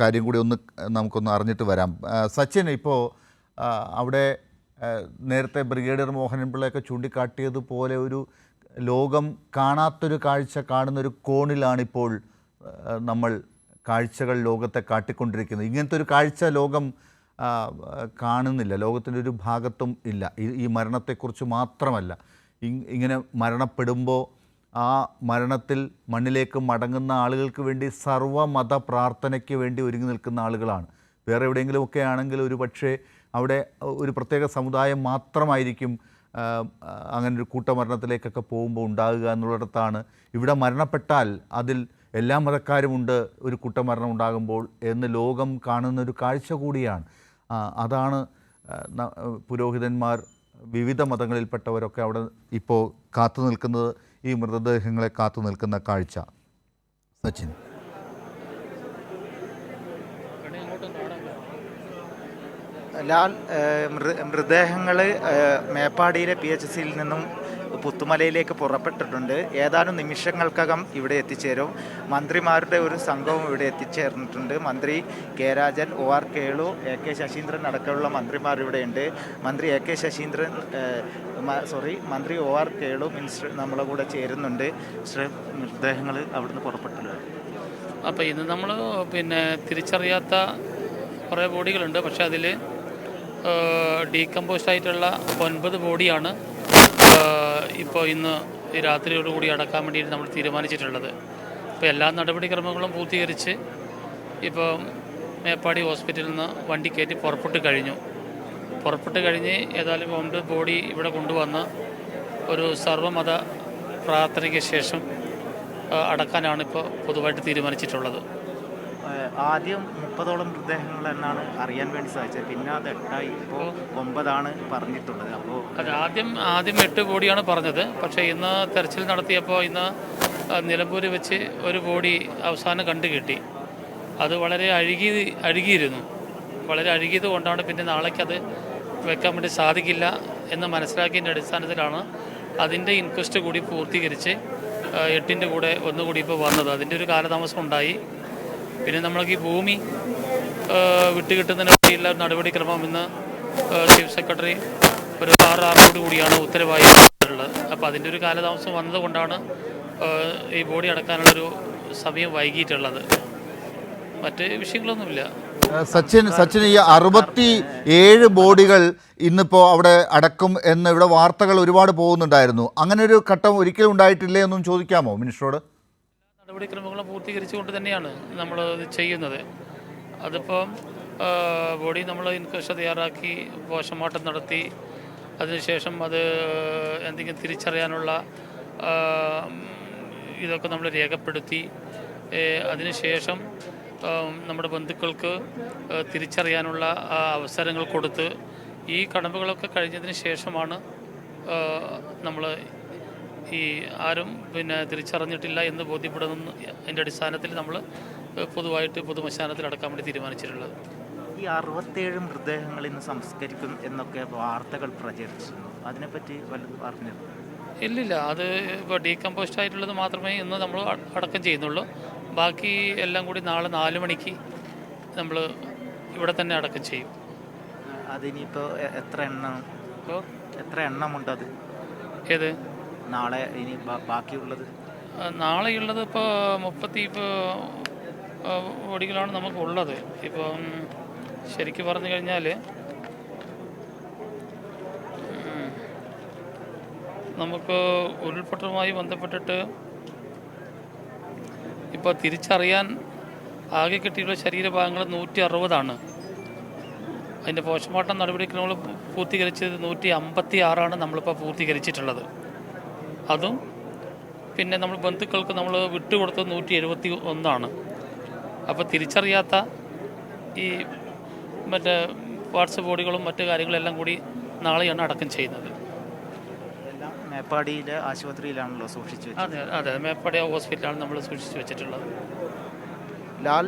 കാര്യം കൂടി നമുക്കൊന്ന് അറിഞ്ഞിട്ട് വരാം. സച്ചിൻ, ഇപ്പോൾ അവിടെ നേരത്തെ ബ്രിഗേഡിയർ മോഹനൻപിള്ളയൊക്കെ ചൂണ്ടിക്കാട്ടിയതുപോലെ ഒരു ലോകം കാണാത്തൊരു കാഴ്ച കാണുന്നൊരു കോണിലാണിപ്പോൾ നമ്മൾ കാഴ്ചകൾ ലോകത്തെ കാട്ടിക്കൊണ്ടിരിക്കുന്നത്. ഇങ്ങനത്തെ ഒരു കാഴ്ച ലോകം കാണുന്നില്ല, ലോകത്തിൻ്റെ ഒരു ഭാഗത്തും ഇല്ല. ഈ മരണത്തെക്കുറിച്ച് മാത്രമല്ല, ഇങ്ങനെ മരണപ്പെടുമ്പോൾ ആ മരണത്തിൽ മണ്ണിലേക്ക് മടങ്ങുന്ന ആളുകൾക്ക് വേണ്ടി സർവ്വമത പ്രാർത്ഥനയ്ക്ക് വേണ്ടി ഒരുങ്ങി നിൽക്കുന്ന ആളുകളാണ്. വേറെ എവിടെയെങ്കിലുമൊക്കെ ആണെങ്കിൽ ഒരു പക്ഷേ അവിടെ ഒരു പ്രത്യേക സമുദായം മാത്രമായിരിക്കും അങ്ങനെ ഒരു കൂട്ടമരണത്തിലേക്കൊക്കെ പോകുമ്പോൾ ഉണ്ടാകുക എന്നുള്ളിടത്താണ് ഇവിടെ മരണപ്പെട്ടാൽ അതിൽ എല്ലാ മതക്കാരുമുണ്ട് ഒരു കൂട്ടമരണം ഉണ്ടാകുമ്പോൾ എന്ന് ലോകം കാണുന്നൊരു കാഴ്ച കൂടിയാണ്. അതാണ് പുരോഹിതന്മാർ, വിവിധ മതങ്ങളിൽപ്പെട്ടവരൊക്കെ അവിടെ ഇപ്പോൾ കാത്തു നിൽക്കുന്നത്, ഈ മൃതദേഹങ്ങളെ കാത്തു നിൽക്കുന്ന കാഴ്ച. സച്ചിൻ, ലാൽ, മൃതദേഹങ്ങൾ മേപ്പാടിയിലെ PHCയിൽ നിന്നും പുത്തുമലയിലേക്ക് പുറപ്പെട്ടിട്ടുണ്ട്. ഏതാനും നിമിഷങ്ങൾക്കകം ഇവിടെ എത്തിച്ചേരും. മന്ത്രിമാരുടെ ഒരു സംഘവും ഇവിടെ എത്തിച്ചേർന്നിട്ടുണ്ട്. മന്ത്രി K Rajan, OR Kelu, AK Saseendran അടക്കമുള്ള മന്ത്രിമാർ ഇവിടെയുണ്ട്. മന്ത്രി മന്ത്രി OR കേളു മിനിസ്റ്റർ നമ്മളെ കൂടെ ചേരുന്നുണ്ട്. മൃതദേഹങ്ങൾ അവിടുന്ന് പുറപ്പെട്ടിട്ടുണ്ട്. അപ്പോൾ ഇന്ന് നമ്മൾ തിരിച്ചറിയാത്ത കുറേ ബോഡികളുണ്ട്. പക്ഷേ അതിൽ ഡീകമ്പോസ്റ്റ് ആയിട്ടുള്ള 9 ബോഡിയാണ് ഇപ്പോൾ ഇന്ന് രാത്രിയോടുകൂടി അടക്കാൻ വേണ്ടിയിട്ട് നമ്മൾ തീരുമാനിച്ചിട്ടുള്ളത്. ഇപ്പോൾ എല്ലാ നടപടിക്രമങ്ങളും പൂർത്തീകരിച്ച് ഇപ്പോൾ മേപ്പാടി ഹോസ്പിറ്റലിൽ നിന്ന് വണ്ടി കയറ്റി പുറപ്പെട്ട് കഴിഞ്ഞ് ഏതായാലും 9 ബോഡി ഇവിടെ കൊണ്ടുവന്ന് ഒരു സർവ്വമത പ്രാർത്ഥനയ്ക്ക് ശേഷം അടക്കാനാണ് ഇപ്പോൾ പൊതുവായിട്ട് തീരുമാനിച്ചിട്ടുള്ളത്. ആദ്യം 30ഓളം മൃതദേഹങ്ങൾ എന്നാണ് അറിയാൻ വേണ്ടി സാധിച്ചത്. പിന്നെ അത് 8ആയി, ഇപ്പോൾ 9ആണ് പറഞ്ഞിട്ടുള്ളത്. അപ്പോൾ അത് ആദ്യം 8 ബോഡിയാണ് പറഞ്ഞത്. പക്ഷേ ഇന്ന് തെരച്ചിൽ നടത്തിയപ്പോൾ ഇന്ന് നിലമ്പൂർ വെച്ച് ഒരു ബോഡി അവസാനം കണ്ടുകിട്ടി. അത് വളരെ അഴുകിയത് കൊണ്ടാണ് പിന്നെ നാളേക്കത് വെക്കാൻ വേണ്ടി സാധിക്കില്ല എന്ന് മനസ്സിലാക്കിയതിൻ്റെ അടിസ്ഥാനത്തിലാണ് അതിൻ്റെ ഇൻക്വസ്റ്റ് കൂടി പൂർത്തീകരിച്ച് 8ൻ്റെ കൂടെ ഒന്നുകൂടി ഇപ്പോൾ വന്നത്. അതിൻ്റെ ഒരു കാലതാമസം ഉണ്ടായി. പിന്നെ നമ്മൾക്ക് ഈ ഭൂമി വിട്ടുകിട്ടുന്നതിന് വേണ്ടിയുള്ള നടപടിക്രമം ഇന്ന് ചീഫ് സെക്രട്ടറി ഒരു 6 കൂടിയാണ് ഉത്തരവായിട്ടുള്ളത്. അപ്പോൾ അതിൻ്റെ ഒരു കാലതാമസം വന്നതുകൊണ്ടാണ് ഈ ബോഡി അടക്കാനുള്ളൊരു സമയം വൈകിയിട്ടുള്ളത്. മറ്റ് വിഷയങ്ങളൊന്നുമില്ല. സച്ചിൻ ഈ 67 ബോഡികൾ ഇന്നിപ്പോൾ അവിടെ അടക്കും എന്ന് ഇവിടെ വാർത്തകൾ ഒരുപാട് പോകുന്നുണ്ടായിരുന്നു. അങ്ങനെ ഒരു ഘട്ടം ഒരിക്കലും ഉണ്ടായിട്ടില്ലേ എന്നും ചോദിക്കാമോ മിനിസ്റ്ററോട്? നടപടിക്രമങ്ങളും പൂർത്തീകരിച്ചുകൊണ്ട് തന്നെയാണ് നമ്മൾ ഇത് ചെയ്യുന്നത്. അതിപ്പോൾ ബോഡി നമ്മൾ ഇൻക്വസ്റ്റ് തയ്യാറാക്കി പോസ്റ്റ്മോർട്ടം നടത്തി അതിനുശേഷം അത് എന്തെങ്കിലും തിരിച്ചറിയാനുള്ള ഇതൊക്കെ നമ്മൾ രേഖപ്പെടുത്തി അതിനുശേഷം നമ്മുടെ ബന്ധുക്കൾക്ക് തിരിച്ചറിയാനുള്ള അവസരങ്ങൾ കൊടുത്ത് ഈ കടമ്പകളൊക്കെ കഴിഞ്ഞതിന് ശേഷമാണ് നമ്മൾ ഈ ആരും തിരിച്ചറിഞ്ഞിട്ടില്ല എന്ന് ബോധ്യപ്പെടുന്ന അതിൻ്റെ അടിസ്ഥാനത്തിൽ നമ്മൾ പൊതുവായിട്ട് പൊതുമശാനത്തിൽ അടക്കാൻ വേണ്ടി തീരുമാനിച്ചിട്ടുള്ളത്. ഈ 67 മൃതദേഹങ്ങൾ ഇന്ന് സംസ്കരിക്കും എന്നൊക്കെ വാർത്തകൾ പ്രചരിച്ചിരുന്നു. അതിനെപ്പറ്റി വല്ലതും അറിഞ്ഞിരുന്നു? ഇല്ലില്ല, അത് ഇപ്പോൾ ഡീകമ്പോസ്റ്റ് ആയിട്ടുള്ളത് മാത്രമേ ഇന്ന് നമ്മൾ അടക്കം ചെയ്യുന്നുള്ളൂ. ബാക്കി എല്ലാം കൂടി നാളെ 4 മണിക്ക് നമ്മൾ ഇവിടെ തന്നെ അടക്കം ചെയ്യും. അതിനിപ്പോൾ എത്ര എണ്ണമുണ്ട് അത്? ഏത് നാളെ ഇനി ബാക്കിയുള്ളത്? നാളെയുള്ളത് ഇപ്പോൾ 30 ബോഡികളാണ് നമുക്കുള്ളത്. ഇപ്പം ശരിക്കും പറഞ്ഞു കഴിഞ്ഞാൽ നമുക്ക് ഉരുൾപൊട്ടലുമായി ബന്ധപ്പെട്ടിട്ട് ഇപ്പോൾ തിരിച്ചറിയാൻ ആകെ കിട്ടിയുള്ള ശരീരഭാഗങ്ങൾ 160 അതിൻ്റെ പോസ്റ്റ്മോർട്ടം നടപടിക്രമങ്ങൾ പൂർത്തീകരിച്ചത് 156 നമ്മളിപ്പോൾ പൂർത്തീകരിച്ചിട്ടുള്ളത്. അതും പിന്നെ നമ്മൾ ബന്ധുക്കൾക്ക് നമ്മൾ വിട്ടുകൊടുത്തത് 171. അപ്പോൾ തിരിച്ചറിയാത്ത ഈ മറ്റേ പാർട്സ് ബോഡികളും മറ്റു കാര്യങ്ങളെല്ലാം കൂടി നാളെയാണ് അടക്കം ചെയ്യുന്നത്. മേപ്പാടിയിലെ ആശുപത്രിയിലാണല്ലോ സൂക്ഷിച്ചു വെച്ചത്? അതെ, മേപ്പാടി ഹോസ്പിറ്റലാണ് നമ്മൾ സൂക്ഷിച്ചു വെച്ചിട്ടുള്ളത്. ലാൽ,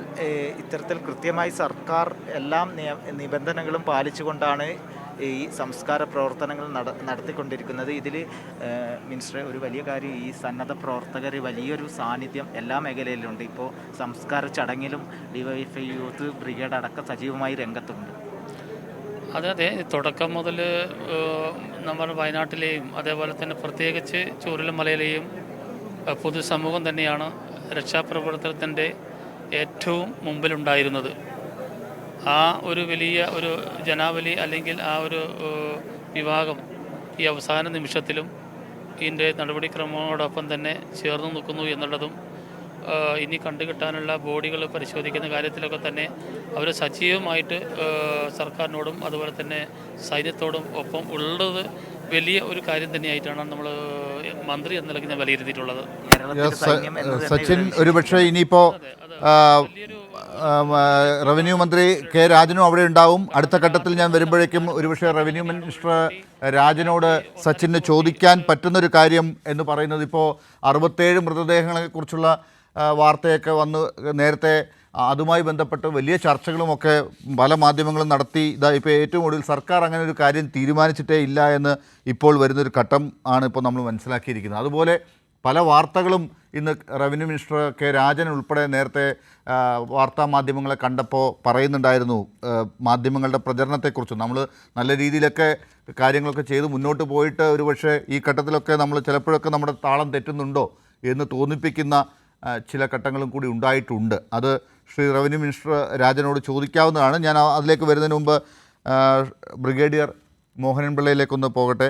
ഇത്തരത്തിൽ കൃത്യമായി സർക്കാർ എല്ലാ നിബന്ധനകളും പാലിച്ചുകൊണ്ടാണ് ഈ സംസ്കാര പ്രവർത്തനങ്ങൾ നടത്തിക്കൊണ്ടിരിക്കുന്നത്. ഇതിൽ മിനിസ്റ്ററെ, ഒരു വലിയ കാര്യം, ഈ സന്നദ്ധ പ്രവർത്തകർ വലിയൊരു സാന്നിധ്യം എല്ലാ മേഖലയിലുണ്ട്. ഇപ്പോൾ സംസ്കാര ചടങ്ങിലും ഡിവൈഎഫ്ഐ യൂത്ത് ബ്രിഗേഡ് അടക്കം സജീവമായി രംഗത്തുണ്ട്. അതെ, തുടക്കം മുതൽ നമ്മൾ വയനാട്ടിലെയും അതേപോലെ തന്നെ പ്രത്യേകിച്ച് ചൂരൽമലയിലെയും പൊതുസമൂഹം തന്നെയാണ് രക്ഷാപ്രവർത്തനത്തിൻ്റെ ഏറ്റവും മുമ്പിലുണ്ടായിരുന്നത്. ആ ഒരു വലിയ ഒരു ജനാവലി അല്ലെങ്കിൽ ആ ഒരു വിഭാഗം ഈ അവസാന നിമിഷത്തിലും ഇതിൻ്റെ നടപടിക്രമങ്ങളോടൊപ്പം തന്നെ ചേർന്ന് നിൽക്കുന്നു എന്നുള്ളതും ഇനി കണ്ടുകിട്ടാനുള്ള ബോഡികൾ പരിശോധിക്കുന്ന കാര്യത്തിലൊക്കെ തന്നെ അവർ സജീവമായിട്ട് സർക്കാരിനോടും അതുപോലെ തന്നെ സൈന്യത്തോടും ഒപ്പം ഉള്ളത് വലിയ ഒരു കാര്യം തന്നെയായിട്ടാണ് നമ്മൾ മന്ത്രി എന്ന നിലയ്ക്ക് ഞാൻ വിലയിരുത്തിയിട്ടുള്ളത്. സച്ചിൻ, ഒരുപക്ഷെ ഇനിയിപ്പോൾ റവന്യൂ മന്ത്രി കെ രാജനും അവിടെ ഉണ്ടാവും. അടുത്ത ഘട്ടത്തിൽ ഞാൻ വരുമ്പോഴേക്കും ഒരുപക്ഷെ റവന്യൂ മിനിസ്റ്റർ രാജനോട് സച്ചിന് ചോദിക്കാൻ പറ്റുന്നൊരു കാര്യം എന്ന് പറയുന്നത്, ഇപ്പോൾ 67 മൃതദേഹങ്ങളെക്കുറിച്ചുള്ള വാർത്തയൊക്കെ വന്ന് നേരത്തെ അതുമായി ബന്ധപ്പെട്ട് വലിയ ചർച്ചകളുമൊക്കെ പല മാധ്യമങ്ങളും നടത്തി. ഇപ്പോൾ ഏറ്റവും ഒടുവിൽ സർക്കാർ അങ്ങനെ ഒരു കാര്യം തീരുമാനിച്ചിട്ടേ ഇല്ല എന്ന് ഇപ്പോൾ വരുന്നൊരു ഘട്ടം ആണ് ഇപ്പോൾ നമ്മൾ മനസ്സിലാക്കിയിരിക്കുന്നത്. അതുപോലെ പല വാർത്തകളും ഇന്ന് റവന്യൂ മിനിസ്റ്റർ കെ രാജൻ ഉൾപ്പെടെ നേരത്തെ വാർത്താ മാധ്യമങ്ങളെ കണ്ടപ്പോൾ പറയുന്നുണ്ടായിരുന്നു മാധ്യമങ്ങളുടെ പ്രചരണത്തെക്കുറിച്ച്. നമ്മൾ നല്ല രീതിയിലൊക്കെ കാര്യങ്ങളൊക്കെ ചെയ്ത് മുന്നോട്ട് പോയിട്ട് ഒരുപക്ഷെ ഈ ഘട്ടത്തിലൊക്കെ നമ്മൾ ചിലപ്പോഴൊക്കെ നമ്മുടെ താളം തെറ്റുന്നുണ്ടോ എന്ന് തോന്നിപ്പിക്കുന്ന ചില ഘട്ടങ്ങളും കൂടി ഉണ്ടായിട്ടുണ്ട്. അത് ശ്രീ റവന്യൂ മിനിസ്റ്റർ രാജനോട് ചോദിക്കാവുന്നതാണ്. ഞാൻ അതിലേക്ക് വരുന്നതിന് മുമ്പ് ബ്രിഗേഡിയർ മോഹനൻ പിള്ളയിലേക്കൊന്ന് പോകട്ടെ.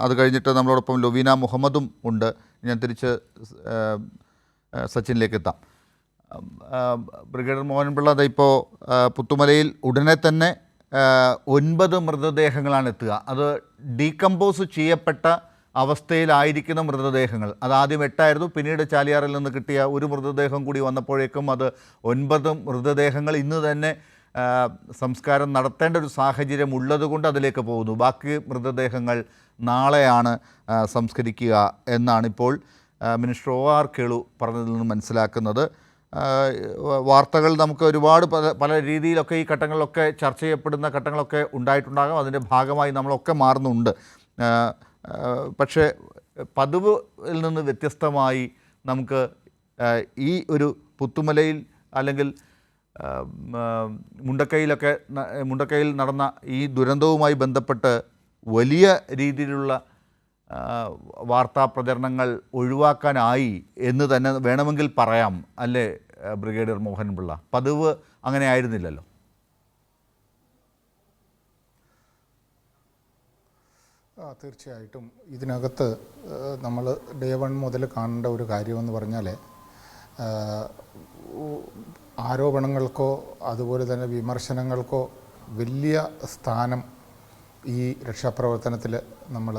അത് കഴിഞ്ഞിട്ട് നമ്മളോടൊപ്പം ലൊവീന മുഹമ്മദും ഉണ്ട്. ഞാൻ തിരിച്ച് സച്ചിനിലേക്ക് എത്താം. ബ്രിഗേഡിയർ മോഹനൻ പിള്ള, ഇപ്പോൾ പുത്തുമലയിൽ ഉടനെ തന്നെ 9 മൃതദേഹങ്ങളാണ് എത്തുക. അത് ഡീകമ്പോസ് ചെയ്യപ്പെട്ട അവസ്ഥയിലായിരിക്കുന്ന മൃതദേഹങ്ങൾ. അതാദ്യം 8 പിന്നീട് ചാലിയാറിൽ നിന്ന് കിട്ടിയ ഒരു മൃതദേഹം കൂടി വന്നപ്പോഴേക്കും അത് 9 മൃതദേഹങ്ങൾ ഇന്ന് തന്നെ സംസ്കാരം നടത്തേണ്ട ഒരു സാഹചര്യം ഉള്ളതുകൊണ്ട് അതിലേക്ക് പോകുന്നു. ബാക്കി മൃതദേഹങ്ങൾ നാളെയാണ് സംസ്കരിക്കുക എന്നാണിപ്പോൾ മിനിസ്റ്റർ OR കേളു പറഞ്ഞതിൽ നിന്ന് മനസ്സിലാക്കുന്നത്. വാർത്തകൾ നമുക്ക് ഒരുപാട് പല രീതിയിലൊക്കെ ഈ ഘട്ടങ്ങളിലൊക്കെ ചർച്ച ചെയ്യപ്പെടുന്ന ഘട്ടങ്ങളൊക്കെ ഉണ്ടായിട്ടുണ്ടാകാം. അതിൻ്റെ ഭാഗമായി നമ്മളൊക്കെ മാറുന്നുണ്ട്. പക്ഷേ പതിവിൽ നിന്ന് വ്യത്യസ്തമായി നമുക്ക് ഈ ഒരു പുത്തുമലയിൽ അല്ലെങ്കിൽ മുണ്ടക്കൈയിൽ നടന്ന ഈ ദുരന്തവുമായി ബന്ധപ്പെട്ട് വലിയ രീതിയിലുള്ള വാർത്താ പ്രചരണങ്ങൾ ഒഴിവാക്കാനായി എന്ന് തന്നെ വേണമെങ്കിൽ പറയാം അല്ലേ ബ്രിഗേഡിയർ മോഹൻപിള്ള? പതിവ് അങ്ങനെ ആയിരുന്നില്ലല്ലോ. തീർച്ചയായിട്ടും ഇതിനകത്ത് നമ്മൾ ഡേ 1 മുതൽ കാണേണ്ട ഒരു കാര്യമെന്ന് പറഞ്ഞാൽ ആരോപണങ്ങൾക്കോ അതുപോലെ തന്നെ വിമർശനങ്ങൾക്കോ വലിയ സ്ഥാനം ഈ രക്ഷാപ്രവർത്തനത്തിൽ നമ്മൾ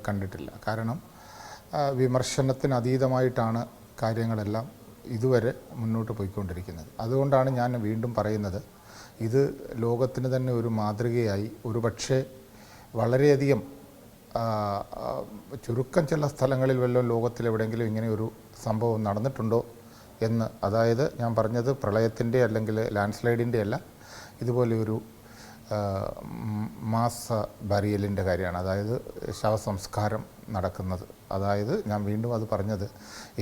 കണ്ടിട്ടില്ല. കാരണം വിമർശനത്തിന് അതീതമായിട്ടാണ് കാര്യങ്ങളെല്ലാം ഇതുവരെ മുന്നോട്ട് പോയിക്കൊണ്ടിരിക്കുന്നത്. അതുകൊണ്ടാണ് ഞാൻ വീണ്ടും പറയുന്നത്, ഇത് ലോകത്തിന് തന്നെ ഒരു മാതൃകയായി, ഒരുപക്ഷെ വളരെയധികം ചുരുക്കം ചില സ്ഥലങ്ങളിൽ വല്ലതും ലോകത്തിലെവിടെയെങ്കിലും ഇങ്ങനെ ഒരു സംഭവം നടന്നിട്ടുണ്ടോ എന്ന്, അതായത് ഞാൻ പറഞ്ഞത് പ്രളയത്തിൻ്റെ അല്ലെങ്കിൽ ലാൻഡ് സ്ലൈഡിൻ്റെ അല്ല, ഇതുപോലെ ഒരു മാസ ബറിയലിൻ്റെ കാര്യമാണ്. അതായത് ശവസംസ്കാരം നടക്കുന്നത്. അതായത് ഞാൻ വീണ്ടും അത് പറഞ്ഞത്,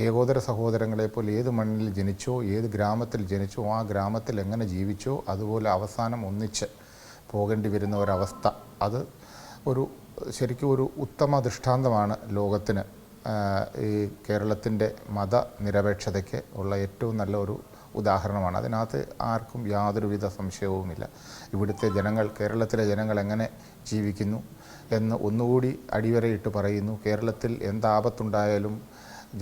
ഏകോദര സഹോദരങ്ങളെപ്പോലെ ഏത് മണ്ണിൽ ജനിച്ചോ, ഏത് ഗ്രാമത്തിൽ ജനിച്ചോ, ആ ഗ്രാമത്തിൽ എങ്ങനെ ജീവിച്ചോ അതുപോലെ അവസാനം ഒന്നിച്ച് പോകേണ്ടി വരുന്ന ഒരവസ്ഥ, അത് ശരിക്കും ഒരു ഉത്തമ ദൃഷ്ടാന്തമാണ് ലോകത്തിന്. ഈ കേരളത്തിൻ്റെ മതനിരപേക്ഷതയ്ക്ക് ഉള്ള ഏറ്റവും നല്ല ഒരു ഉദാഹരണമാണ്. അതിനകത്ത് ആർക്കും യാതൊരുവിധ സംശയവുമില്ല. ഇവിടുത്തെ ജനങ്ങൾ, കേരളത്തിലെ ജനങ്ങൾ എങ്ങനെ ജീവിക്കുന്നു എന്ന് ഒന്നുകൂടി അടിവരയിട്ട് പറയുന്നു. കേരളത്തിൽ എന്താപത്തുണ്ടായാലും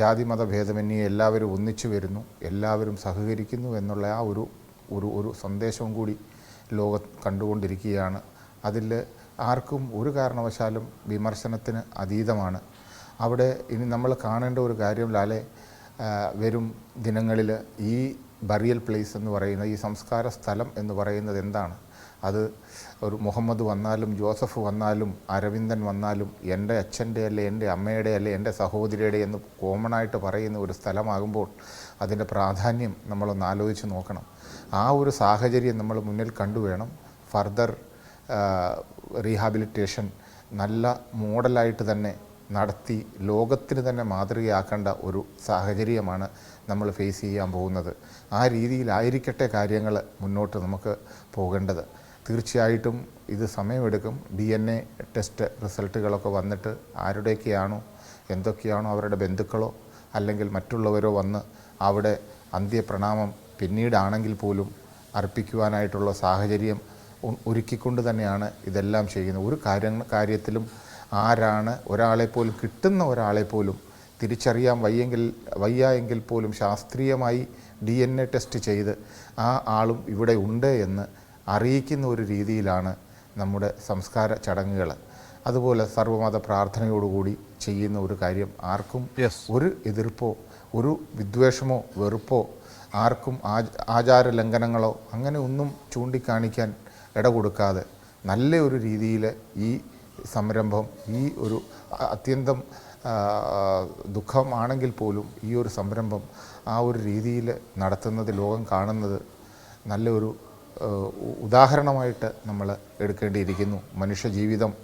ജാതി മതഭേദമന്യേ എല്ലാവരും ഒന്നിച്ചു വരുന്നു, എല്ലാവരും സഹകരിക്കുന്നു എന്നുള്ള ആ ഒരു സന്ദേശവും കൂടി ലോകം കണ്ടുകൊണ്ടിരിക്കുകയാണ്. അതിൽ ആർക്കും ഒരു കാരണവശാലും വിമർശനത്തിന് അതീതമാണ്. അവിടെ ഇനി നമ്മൾ കാണേണ്ട ഒരു കാര്യം ലാലെ, വരും ദിനങ്ങളിൽ ഈ ബറിയൽ പ്ലേസ് എന്ന് പറയുന്ന ഈ സംസ്കാര സ്ഥലം എന്ന് പറയുന്നത് എന്താണ്? അത് ഒരു മുഹമ്മദ് വന്നാലും ജോസഫ് വന്നാലും അരവിന്ദൻ വന്നാലും എൻ്റെ അച്ഛൻ്റെ അല്ലെ എൻ്റെ അമ്മയുടെ അല്ലെ എൻ്റെ സഹോദരിയുടെ എന്ന് കോമണായിട്ട് പറയുന്ന ഒരു സ്ഥലമാകുമ്പോൾ അതിൻ്റെ പ്രാധാന്യം നമ്മളൊന്ന് ആലോചിച്ച് നോക്കണം. ആ ഒരു സാഹചര്യം നമ്മൾ മുന്നിൽ കണ്ടുവേണം ഫർദർ റീഹാബിലിറ്റേഷൻ നല്ല മോഡലായിട്ട് തന്നെ നടത്തി ലോകത്തിന് തന്നെ മാതൃകയാക്കേണ്ട ഒരു സാഹചര്യമാണ് നമ്മൾ ഫേസ് ചെയ്യാൻ പോകുന്നത്. ആ രീതിയിലായിരിക്കട്ടെ കാര്യങ്ങൾ മുന്നോട്ട് നമുക്ക് പോകേണ്ടത്. തീർച്ചയായിട്ടും ഇത് സമയമെടുക്കും. DNA ടെസ്റ്റ് റിസൾട്ടുകളൊക്കെ വന്നിട്ട് ആരുടെയൊക്കെയാണോ എന്തൊക്കെയാണോ അവരുടെ ബന്ധുക്കളോ അല്ലെങ്കിൽ മറ്റുള്ളവരോ വന്ന് അവിടെ അന്ത്യപ്രണാമം പിന്നീടാണെങ്കിൽ പോലും അർപ്പിക്കുവാനായിട്ടുള്ള സാഹചര്യം ഒരുക്കിക്കൊണ്ട് തന്നെയാണ് ഇതെല്ലാം ചെയ്യുന്നത്. ഒരു കാര്യത്തിലും ആരാണ് ഒരാളെപ്പോലും കിട്ടുന്ന ഒരാളെപ്പോലും തിരിച്ചറിയാൻ വയ്യ എങ്കിൽ പോലും ശാസ്ത്രീയമായി DNA ടെസ്റ്റ് ചെയ്ത് ആ ആളും ഇവിടെ ഉണ്ട് എന്ന് അറിയിക്കുന്ന ഒരു രീതിയിലാണ് നമ്മുടെ സംസ്കാര ചടങ്ങുകൾ. അതുപോലെ സർവ്വമത പ്രാർത്ഥനയോടുകൂടി ചെയ്യുന്ന ഒരു കാര്യം ആർക്കും ഒരു എതിർപ്പോ ഒരു വിദ്വേഷമോ വെറുപ്പോ ആർക്കും ആചാര ലംഘനങ്ങളോ അങ്ങനെ ഒന്നും ചൂണ്ടിക്കാണിക്കാൻ ഇട കൊടുക്കാതെ നല്ല ഒരു രീതിയിൽ ഈ സംരംഭം, ഈ ഒരു അത്യന്തം ദുഃഖമാണെങ്കിൽ പോലും ഈ ഒരു സംരംഭം ആ ഒരു രീതിയിൽ നടത്തുന്നത് ലോകം കാണുന്നത് നല്ലൊരു ഉദാഹരണമായിട്ട് നമ്മൾ എടുക്കേണ്ടിയിരിക്കുന്നു. മനുഷ്യജീവിതം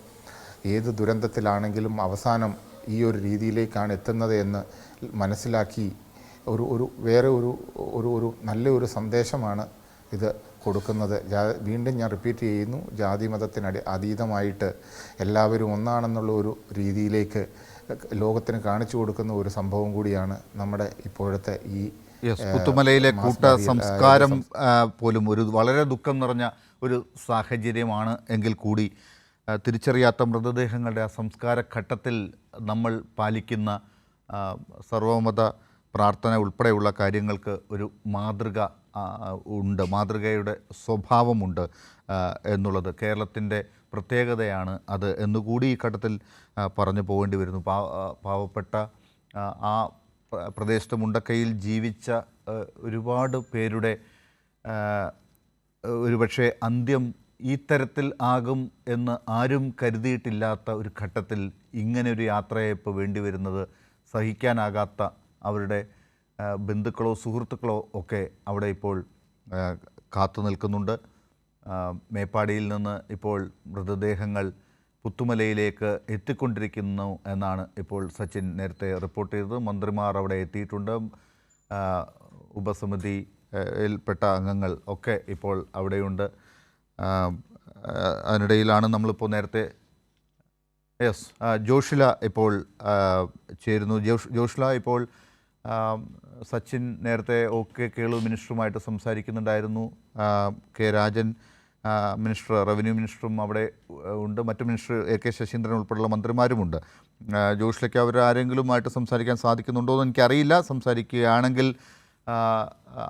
ഏത് ദുരന്തത്തിലാണെങ്കിലും അവസാനം ഈ ഒരു രീതിയിലേക്കാണ് എത്തുന്നത് എന്ന് മനസ്സിലാക്കി വേറെ ഒരു നല്ലൊരു സന്ദേശമാണ് ഇത് കൊടുക്കുന്നത്. വീണ്ടും ഞാൻ റിപ്പീറ്റ് ചെയ്യുന്നു, ജാതി മതത്തിന് അതീതമായിട്ട് എല്ലാവരും ഒന്നാണെന്നുള്ള ഒരു രീതിയിലേക്ക് ലോകത്തിന് കാണിച്ചു കൊടുക്കുന്ന ഒരു സംഭവം കൂടിയാണ് നമ്മുടെ ഇപ്പോഴത്തെ ഈ പുത്തുമലയിലെ കൂട്ട സംസ്കാരം പോലും ഒരു വളരെ ദുഃഖം നിറഞ്ഞ ഒരു സാഹചര്യമാണ് എങ്കിൽ കൂടി തിരിച്ചറിയാത്ത മൃതദേഹങ്ങളുടെ ആ സംസ്കാര ഘട്ടത്തിൽ നമ്മൾ പാലിക്കുന്ന സർവമത പ്രാർത്ഥന ഉൾപ്പെടെയുള്ള കാര്യങ്ങൾക്ക് ഒരു മാതൃക ഉണ്ട്, മാതൃകയുടെ സ്വഭാവമുണ്ട് എന്നുള്ളത് കേരളത്തിൻ്റെ പ്രത്യേകതയാണ് അത് എന്നുകൂടി ഈ ഘട്ടത്തിൽ പറഞ്ഞു പോകേണ്ടി വരുന്നു. പാവപ്പെട്ട ആ പ്രദേശത്ത് മുണ്ടക്കൈയിൽ ജീവിച്ച ഒരുപാട് പേരുടെ ഒരുപക്ഷെ അന്ത്യം ഈ തരത്തിൽ ആകും എന്ന് ആരും കരുതിയിട്ടില്ലാത്ത ഒരു ഘട്ടത്തിൽ ഇങ്ങനെ ഒരു യാത്രയയപ്പ് വേണ്ടി വരുന്നത് സഹിക്കാനാകാത്ത അവരുടെ ബന്ധുക്കളോ സുഹൃത്തുക്കളോ ഒക്കെ അവിടെ ഇപ്പോൾ കാത്തു നിൽക്കുന്നുണ്ട്. മേപ്പാടിയിൽ നിന്ന് ഇപ്പോൾ മൃതദേഹങ്ങൾ പുത്തുമലയിലേക്ക് എത്തിക്കൊണ്ടിരിക്കുന്നു എന്നാണ് ഇപ്പോൾ സച്ചിൻ നേരത്തെ റിപ്പോർട്ട് ചെയ്തത്. മന്ത്രിമാർ അവിടെ എത്തിയിട്ടുണ്ട്. ഉപസമിതി യിൽപ്പെട്ട അംഗങ്ങൾ ഒക്കെ ഇപ്പോൾ അവിടെയുണ്ട്. അതിനിടയിലാണ് നമ്മളിപ്പോൾ നേരത്തെ ജോഷില ഇപ്പോൾ ചേരുന്നു. ജോഷില, ഇപ്പോൾ സച്ചിൻ നേരത്തെ കേളു മിനിസ്റ്ററുമായിട്ട് സംസാരിക്കുന്നുണ്ടായിരുന്നു. കെ രാജൻ മിനിസ്റ്റർ, റവന്യൂ മിനിസ്റ്ററും അവിടെ ഉണ്ട്. മറ്റു മിനിസ്റ്റർ AK ശശീന്ദ്രൻ ഉൾപ്പെടെയുള്ള മന്ത്രിമാരുമുണ്ട്. ജോഷിലയ്ക്ക് അവർ ആരെങ്കിലുമായിട്ട് സംസാരിക്കാൻ സാധിക്കുന്നുണ്ടോ എന്ന് എനിക്കറിയില്ല. സംസാരിക്കുകയാണെങ്കിൽ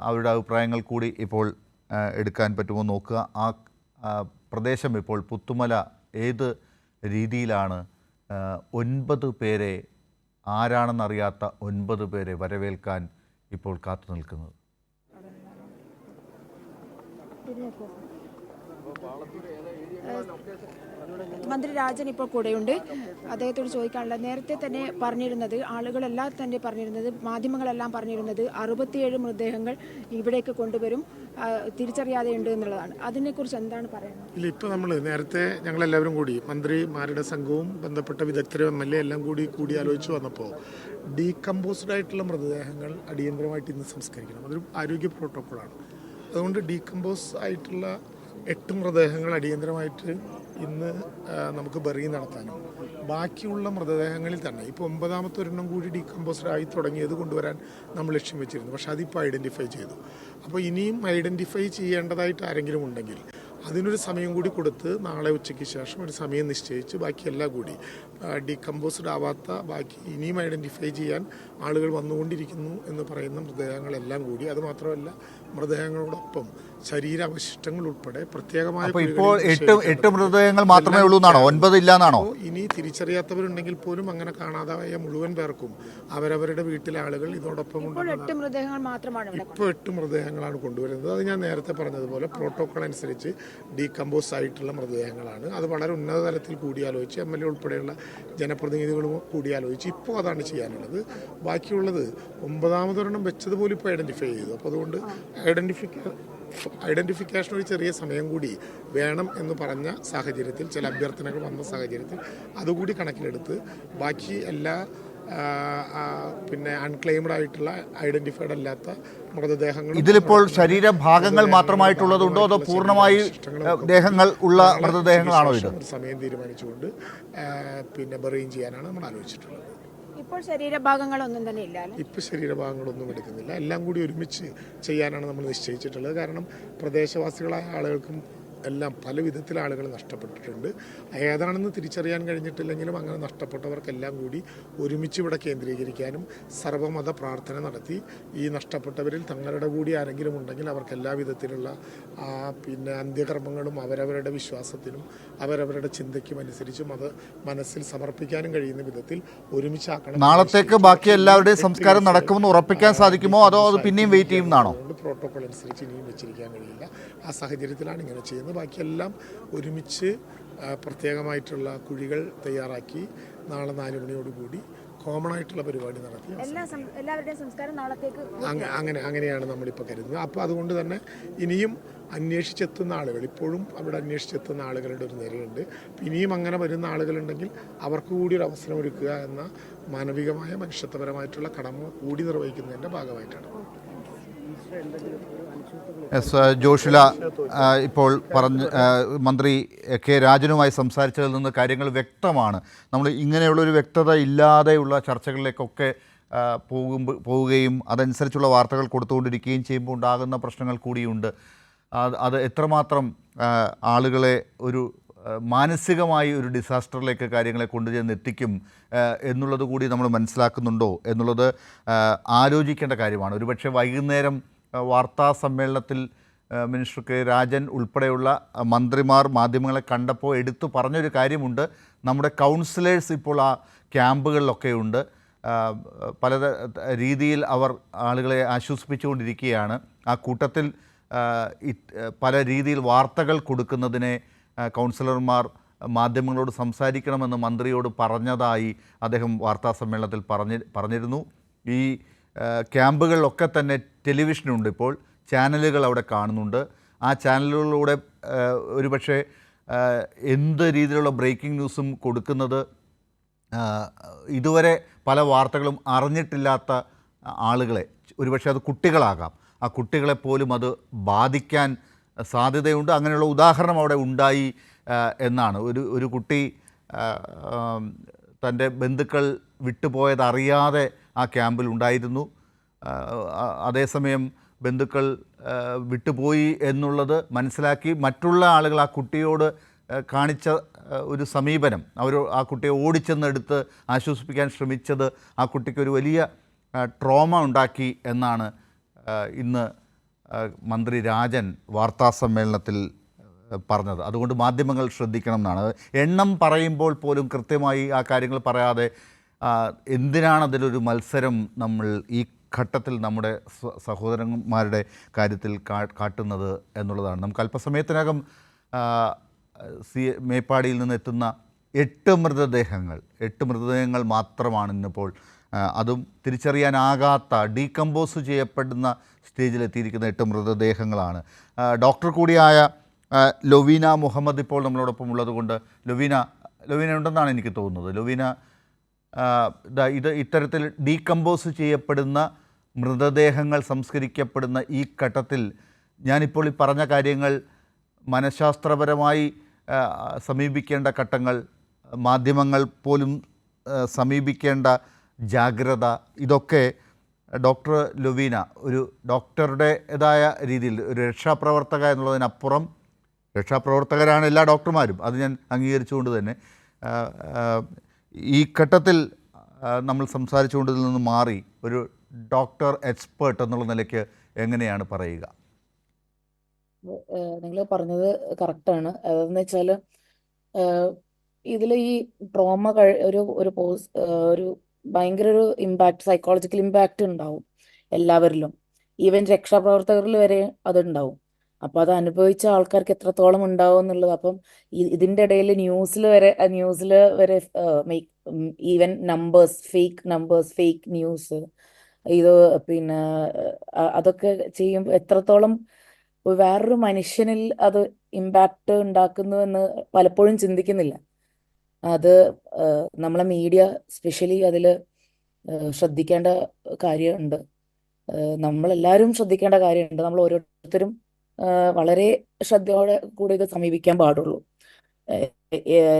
അവരുടെ അഭിപ്രായങ്ങൾ കൂടി ഇപ്പോൾ എടുക്കാൻ പറ്റുമോ നോക്കുക. ആ പ്രദേശം ഇപ്പോൾ പുത്തുമല ഏത് രീതിയിലാണ് 9 പേരെ, ആരാണെന്നറിയാത്ത 9 പേരെ വരവേൽക്കാൻ ഇപ്പോൾ കാത്തു നിൽക്കുന്നത്? മന്ത്രി രാജൻ ഇപ്പോൾ കൂടെയുണ്ട്. അദ്ദേഹത്തോട് ചോദിക്കാനുള്ള, നേരത്തെ തന്നെ പറഞ്ഞിരുന്നത്, ആളുകളെല്ലാം തന്നെ പറഞ്ഞിരുന്നത്, മാധ്യമങ്ങളെല്ലാം പറഞ്ഞിരുന്നത് 67 മൃതദേഹങ്ങൾ ഇവിടേക്ക് കൊണ്ടുവരും, തിരിച്ചറിയാതെ ഉണ്ട് എന്നുള്ളതാണ്. അതിനെക്കുറിച്ച് എന്താണ് പറയുന്നത്? ഇല്ല, ഇപ്പോൾ നമ്മൾ നേരത്തെ ഞങ്ങളെല്ലാവരും കൂടി മന്ത്രിമാരുടെ സംഘവും ബന്ധപ്പെട്ട വിദഗ്ധരും MLA എല്ലാം കൂടി ആലോചിച്ച് വന്നപ്പോൾ ഡീകമ്പോസ്ഡ് ആയിട്ടുള്ള മൃതദേഹങ്ങൾ അടിയന്തരമായിട്ട് ഇന്ന് സംസ്കരിക്കണം. അതൊരു ആരോഗ്യ പ്രോട്ടോക്കോളാണ്. അതുകൊണ്ട് ഡീകമ്പോസ് ആയിട്ടുള്ള 8 മൃതദേഹങ്ങൾ അടിയന്തരമായിട്ട് ഇന്ന് നമുക്ക് ബറി നടത്താനും ബാക്കിയുള്ള മൃതദേഹങ്ങളിൽ തന്നെ ഇപ്പോൾ 9ാമത്തെ ഒരെണ്ണം കൂടി ഡീകമ്പോസ്ഡ് ആയി തുടങ്ങിയത് കൊണ്ടുവരാൻ നമ്മൾ ലക്ഷ്യം വെച്ചിരുന്നു. പക്ഷേ അതിപ്പോൾ ഐഡൻറ്റിഫൈ ചെയ്തു. അപ്പോൾ ഇനിയും ഐഡൻറ്റിഫൈ ചെയ്യേണ്ടതായിട്ട് ആരെങ്കിലും ഉണ്ടെങ്കിൽ അതിനൊരു സമയം കൂടി കൊടുത്ത് നാളെ ഉച്ചയ്ക്ക് ശേഷം ഒരു സമയം നിശ്ചയിച്ച് ബാക്കിയെല്ലാം കൂടി ഡീകമ്പോസ്ഡ് ആവാത്ത ബാക്കി ഇനിയും ഐഡൻറ്റിഫൈ ചെയ്യാൻ ആളുകൾ വന്നുകൊണ്ടിരിക്കുന്നു എന്ന് പറയുന്ന മൃതദേഹങ്ങളെല്ലാം കൂടി, അതുമാത്രമല്ല മൃതദേഹങ്ങളോടൊപ്പം ശരീരാവശിഷ്ടങ്ങൾ ഉൾപ്പെടെ പ്രത്യേകമായ ഇപ്പോൾ 8 മൃതദേഹങ്ങൾ മാത്രമേ ഉള്ളൂ എന്നാണോ? 9 ഇല്ലാന്നാണോ? ഇനി തിരിച്ചറിയാത്തവരുണ്ടെങ്കിൽ പോലും അങ്ങനെ കാണാതായ മുഴുവൻ പേർക്കും അവരവരുടെ വീട്ടിലെ ആളുകൾ ഇതോടൊപ്പം ഇപ്പോൾ 8 മൃതദേഹങ്ങൾ മാത്രമാണ് ഇപ്പോൾ 8 മൃതദേഹങ്ങളാണ് കൊണ്ടുവരുന്നത്. അത് ഞാൻ നേരത്തെ പറഞ്ഞതുപോലെ പ്രോട്ടോകോൾ അനുസരിച്ച് ഡീകമ്പോസ് ആയിട്ടുള്ള മൃതദേഹങ്ങളാണ്. അത് വളരെ ഉന്നത തലത്തിൽ കൂടിയാലോചിച്ച് MLA ഉൾപ്പെടെയുള്ള ജനപ്രതിനിധികളും കൂടിയാലോചിച്ച് ഇപ്പോൾ അതാണ് ചെയ്യാനുള്ളത്. ബാക്കിയുള്ളത് 9ാമതൊരെണ്ണം വെച്ചതുപോലെ ഇപ്പോൾ ഐഡൻറ്റിഫൈ ചെയ്തു. അപ്പോൾ അതുകൊണ്ട് ഐഡൻറ്റിഫിക്കേഷൻ ഒരു ചെറിയ സമയം കൂടി വേണം എന്ന് പറഞ്ഞ സാഹചര്യത്തിൽ, ചില അഭ്യർത്ഥനകൾ വന്ന സാഹചര്യത്തിൽ അതുകൂടി കണക്കിലെടുത്ത് ബാക്കി എല്ലാ അൺക്ലെയിംഡ് ആയിട്ടുള്ള ഐഡന്റിഫൈഡ് അല്ലാത്ത മൃതദേഹങ്ങൾ, ഇതിലിപ്പോൾ ശരീരഭാഗങ്ങൾ മാത്രമായിട്ടുള്ളതുണ്ടോ അതോ പൂർണ്ണമായി ദേഹങ്ങൾ ഉള്ള മൃതദേഹങ്ങളാണോ? ഇത് ഒരു സമയം തീരുമാനിച്ചുകൊണ്ട് ബറിയും ചെയ്യാനാണ് നമ്മൾ ആലോചിച്ചിട്ടുള്ളത്. ഇപ്പോൾ ശരീരഭാഗങ്ങളൊന്നും തന്നെ ഇല്ല. ഇപ്പോൾ ശരീരഭാഗങ്ങളൊന്നും എടുക്കുന്നില്ല. എല്ലാം കൂടി ഒരുമിച്ച് ചെയ്യാനാണ് നമ്മൾ നിശ്ചയിച്ചിട്ടുള്ളത്. കാരണം പ്രദേശവാസികളായ ആളുകൾക്കും എല്ലാം പല വിധത്തിൽ ആളുകൾ നഷ്ടപ്പെട്ടിട്ടുണ്ട്. ഏതാണെന്ന് തിരിച്ചറിയാൻ കഴിഞ്ഞിട്ടില്ലെങ്കിലും അങ്ങനെ നഷ്ടപ്പെട്ടവർക്കെല്ലാം കൂടി ഒരുമിച്ച് ഇവിടെ കേന്ദ്രീകരിക്കാനും സർവ്വമത പ്രാർത്ഥന നടത്തി ഈ നഷ്ടപ്പെട്ടവരിൽ തങ്ങളുടെ കൂടി ആരെങ്കിലും ഉണ്ടെങ്കിൽ അവർക്ക് എല്ലാ വിധത്തിലുള്ള അന്ത്യകർമ്മങ്ങളും അവരവരുടെ വിശ്വാസത്തിനും അവരവരുടെ ചിന്തയ്ക്കും അനുസരിച്ചും അത് മനസ്സിൽ സമർപ്പിക്കാനും കഴിയുന്ന വിധത്തിൽ ഒരുമിച്ചാക്കണം. നാളത്തേക്ക് ബാക്കി എല്ലാവരുടെയും സംസ്കാരം നടക്കുമെന്ന് ഉറപ്പിക്കാൻ സാധിക്കുമോ അതോ അത് പിന്നെയും വെയിറ്റ് ചെയ്യുന്നതാണോ? പ്രോട്ടോകോൾ അനുസരിച്ച് ഇനിയും വെച്ചിരിക്കാൻ കഴിയില്ല. ആ സാഹചര്യത്തിലാണ് ഇങ്ങനെ ചെയ്യുന്നത്. ബാക്കിയെല്ലാം ഒരുമിച്ച് പ്രത്യേകമായിട്ടുള്ള കുഴികൾ തയ്യാറാക്കി നാളെ 4 മണിയോടുകൂടി കോമൺ ആയിട്ടുള്ള പരിപാടി നടത്തി എല്ലാവരുടെയും സംസ്കാരം നാളത്തേക്ക് അങ്ങനെയാണ് നമ്മളിപ്പോൾ കരുതുന്നത്. അപ്പോൾ അതുകൊണ്ട് തന്നെ ഇനിയും അന്വേഷിച്ചെത്തുന്ന ആളുകൾ, ഇപ്പോഴും അവിടെ അന്വേഷിച്ചെത്തുന്ന ആളുകളുടെ ഒരു നിരയുണ്ട്. ഇനിയും അങ്ങനെ വരുന്ന ആളുകളുണ്ടെങ്കിൽ അവർക്ക് കൂടി ഒരു അവസരം ഒരുക്കുക എന്ന മാനവികമായ മനുഷ്യത്വപരമായിട്ടുള്ള കടമ കൂടി നിർവഹിക്കുന്നതിൻ്റെ ഭാഗമായിട്ടാണ്. ജോഷില ഇപ്പോൾ മന്ത്രി കെ രാജനുമായി സംസാരിച്ചതിൽ നിന്ന് കാര്യങ്ങൾ വ്യക്തമാണ്. നമ്മൾ ഇങ്ങനെയുള്ളൊരു വ്യക്തത ഇല്ലാതെയുള്ള ചർച്ചകളിലേക്കൊക്കെ പോവുകയും അതനുസരിച്ചുള്ള വാർത്തകൾ കൊടുത്തുകൊണ്ടിരിക്കുകയും ചെയ്യുമ്പോൾ ഉണ്ടാകുന്ന പ്രശ്നങ്ങൾ കൂടിയുണ്ട്. അത് എത്രമാത്രം ആളുകളെ ഒരു മാനസികമായി ഒരു ഡിസാസ്റ്ററിലേക്ക് കാര്യങ്ങളെ കൊണ്ടുചെന്ന് എത്തിക്കും എന്നുള്ളത് കൂടി നമ്മൾ മനസ്സിലാക്കുന്നുണ്ടോ എന്നുള്ളത് ആലോചിക്കേണ്ട കാര്യമാണ്. ഒരുപക്ഷെ വൈകുന്നേരം വാർത്താ സമ്മേളനത്തിൽ മിനിസ്റ്റർ കെ രാജൻ ഉൾപ്പെടെയുള്ള മന്ത്രിമാർ മാധ്യമങ്ങളെ കണ്ടപ്പോൾ എടുത്തു പറഞ്ഞൊരു കാര്യമുണ്ട്. നമ്മുടെ കൗൺസിലേഴ്സ് ഇപ്പോൾ ആ ക്യാമ്പുകളിലൊക്കെ ഉണ്ട്. പല രീതിയിൽ അവർ ആളുകളെ ആശ്വസിപ്പിച്ചുകൊണ്ടിരിക്കുകയാണ്. ആ കൂട്ടത്തിൽ പല രീതിയിൽ വാർത്തകൾ കൊടുക്കുന്നതിനെ കൗൺസിലർമാർ മാധ്യമങ്ങളോട് സംസാരിക്കണമെന്ന് മന്ത്രിയോട് പറഞ്ഞതായി അദ്ദേഹം വാർത്താ സമ്മേളനത്തിൽ പറഞ്ഞിരുന്നു. ഈ ക്യാമ്പുകളിലൊക്കെ തന്നെ ടെലിവിഷനുണ്ട്, ഇപ്പോൾ ചാനലുകൾ അവിടെ കാണുന്നുണ്ട്. ആ ചാനലുകളിലൂടെ ഒരുപക്ഷെ എന്ത് രീതിയിലുള്ള ബ്രേക്കിംഗ് ന്യൂസും കൊടുക്കുന്നത് ഇതുവരെ പല വാർത്തകളും അറിഞ്ഞിട്ടില്ലാത്ത ആളുകളെ, ഒരുപക്ഷെ അത് കുട്ടികളാകാം, ആ കുട്ടികളെപ്പോലും അത് ബാധിക്കാൻ സാധ്യതയുണ്ട്. അങ്ങനെയുള്ള ഉദാഹരണം അവിടെ ഉണ്ടായി എന്നാണ്. ഒരു കുട്ടി തൻ്റെ ബന്ധുക്കൾ വിട്ടുപോയതറിയാതെ ആ ക്യാമ്പിൽ ഉണ്ടായിരുന്നു. അതേസമയം ബന്ധുക്കൾ വിട്ടുപോയി എന്നുള്ളത് മനസ്സിലാക്കി മറ്റുള്ള ആളുകൾ ആ കുട്ടിയോട് കാണിച്ച ഒരു സമീപനം, ആ കുട്ടിയെ ഓടിച്ചെന്നെടുത്ത് ആശ്വസിപ്പിക്കാൻ ശ്രമിച്ചത് ആ കുട്ടിക്കൊരു വലിയ ട്രോമ ഉണ്ടാക്കി എന്നാണ് ഇന്ന് മന്ത്രി രാജൻ വാർത്താസമ്മേളനത്തിൽ പറഞ്ഞത്. അതുകൊണ്ട് മാധ്യമങ്ങൾ ശ്രദ്ധിക്കണം എന്നാണ്. എണ്ണം പറയുമ്പോൾ പോലും കൃത്യമായി ആ കാര്യങ്ങൾ പറയാതെ എന്തിനാണ് അതിലൊരു മത്സരം നമ്മൾ ഈ ഘട്ടത്തിൽ നമ്മുടെ സഹോദരന്മാരുടെ കാര്യത്തിൽ കാട്ടുന്നത് എന്നുള്ളതാണ്. നമുക്ക് അല്പസമയത്തിനകം മേപ്പാടിയിൽ നിന്ന് എത്തുന്ന 8 മൃതദേഹങ്ങൾ മാത്രമാണ് ഇന്നിപ്പോൾ, അതും തിരിച്ചറിയാനാകാത്ത ഡീകമ്പോസ് ചെയ്യപ്പെടുന്ന സ്റ്റേജിലെത്തിയിരിക്കുന്ന 8 മൃതദേഹങ്ങളാണ്. ഡോക്ടർ കൂടിയായ ലൊവീന മുഹമ്മദ് ഇപ്പോൾ നമ്മളോടൊപ്പം ഉള്ളതുകൊണ്ട് ലൊവീന ഉണ്ടെന്നാണ് എനിക്ക് തോന്നുന്നത്. ലൊവീന, ഇത്തരത്തിൽ ഡീകമ്പോസ് ചെയ്യപ്പെടുന്ന മൃതദേഹങ്ങൾ സംസ്കരിക്കപ്പെടുന്ന ഈ ഘട്ടത്തിൽ ഞാനിപ്പോൾ ഈ പറഞ്ഞ കാര്യങ്ങൾ മനഃശാസ്ത്രപരമായി സമീപിക്കേണ്ട ഘട്ടങ്ങൾ, മാധ്യമങ്ങൾ പോലും സമീപിക്കേണ്ട ജാഗ്രത, ഇതൊക്കെ ഡോക്ടർ ലൊവീന ഒരു ഡോക്ടറുടേതായ രീതിയിൽ ഒരു രക്ഷാപ്രവർത്തക എന്നുള്ളതിനപ്പുറം, രക്ഷാപ്രവർത്തകരാണ് എല്ലാ ഡോക്ടർമാരും, അത് ഞാൻ അംഗീകരിച്ചുകൊണ്ട് തന്നെ ഈ ഘട്ടത്തിൽ നമ്മൾ സംസാരിച്ചുകൊണ്ടതിൽ നിന്ന് മാറി ഒരു ഡോക്ടർ എക്സ്പേർട്ട് എന്നുള്ള നിലയ്ക്ക് എങ്ങനെയാണ് പറയുക? നിങ്ങൾ പറഞ്ഞത് കറക്റ്റാണ്. അതെന്ന് വെച്ചാൽ ഇതിൽ ഈ ട്രോമ ഒരു ഭയങ്കര ഒരു ഇമ്പാക്റ്റ്, സൈക്കോളജിക്കൽ ഇമ്പാക്റ്റ് ഉണ്ടാവും എല്ലാവരിലും, ഈവൻ രക്ഷാപ്രവർത്തകരിൽ വരെ അതുണ്ടാവും. അപ്പോൾ അത് അനുഭവിച്ച ആൾക്കാർക്ക് എത്രത്തോളം ഉണ്ടാവും എന്നുള്ളത്. അപ്പം ഇതിൻ്റെ ഇടയിൽ ന്യൂസിൽ വരെ even fake numbers, fake news, ഇത് പിന്നെ അതൊക്കെ ചെയ്യുമ്പോൾ എത്രത്തോളം വേറൊരു മനുഷ്യനിൽ അത് ഇമ്പാക്റ്റ് ഉണ്ടാക്കുന്നു എന്ന് പലപ്പോഴും ചിന്തിക്കുന്നില്ല. അത് നമ്മളെ മീഡിയ സ്പെഷ്യലി അതിൽ ശ്രദ്ധിക്കേണ്ട കാര്യമുണ്ട്. നമ്മളെല്ലാവരും ശ്രദ്ധിക്കേണ്ട കാര്യമുണ്ട്. നമ്മൾ ഓരോരുത്തരും വളരെ ശ്രദ്ധയോടെ കൂടി ഇത് സമീപിക്കാൻ പാടുള്ളൂ.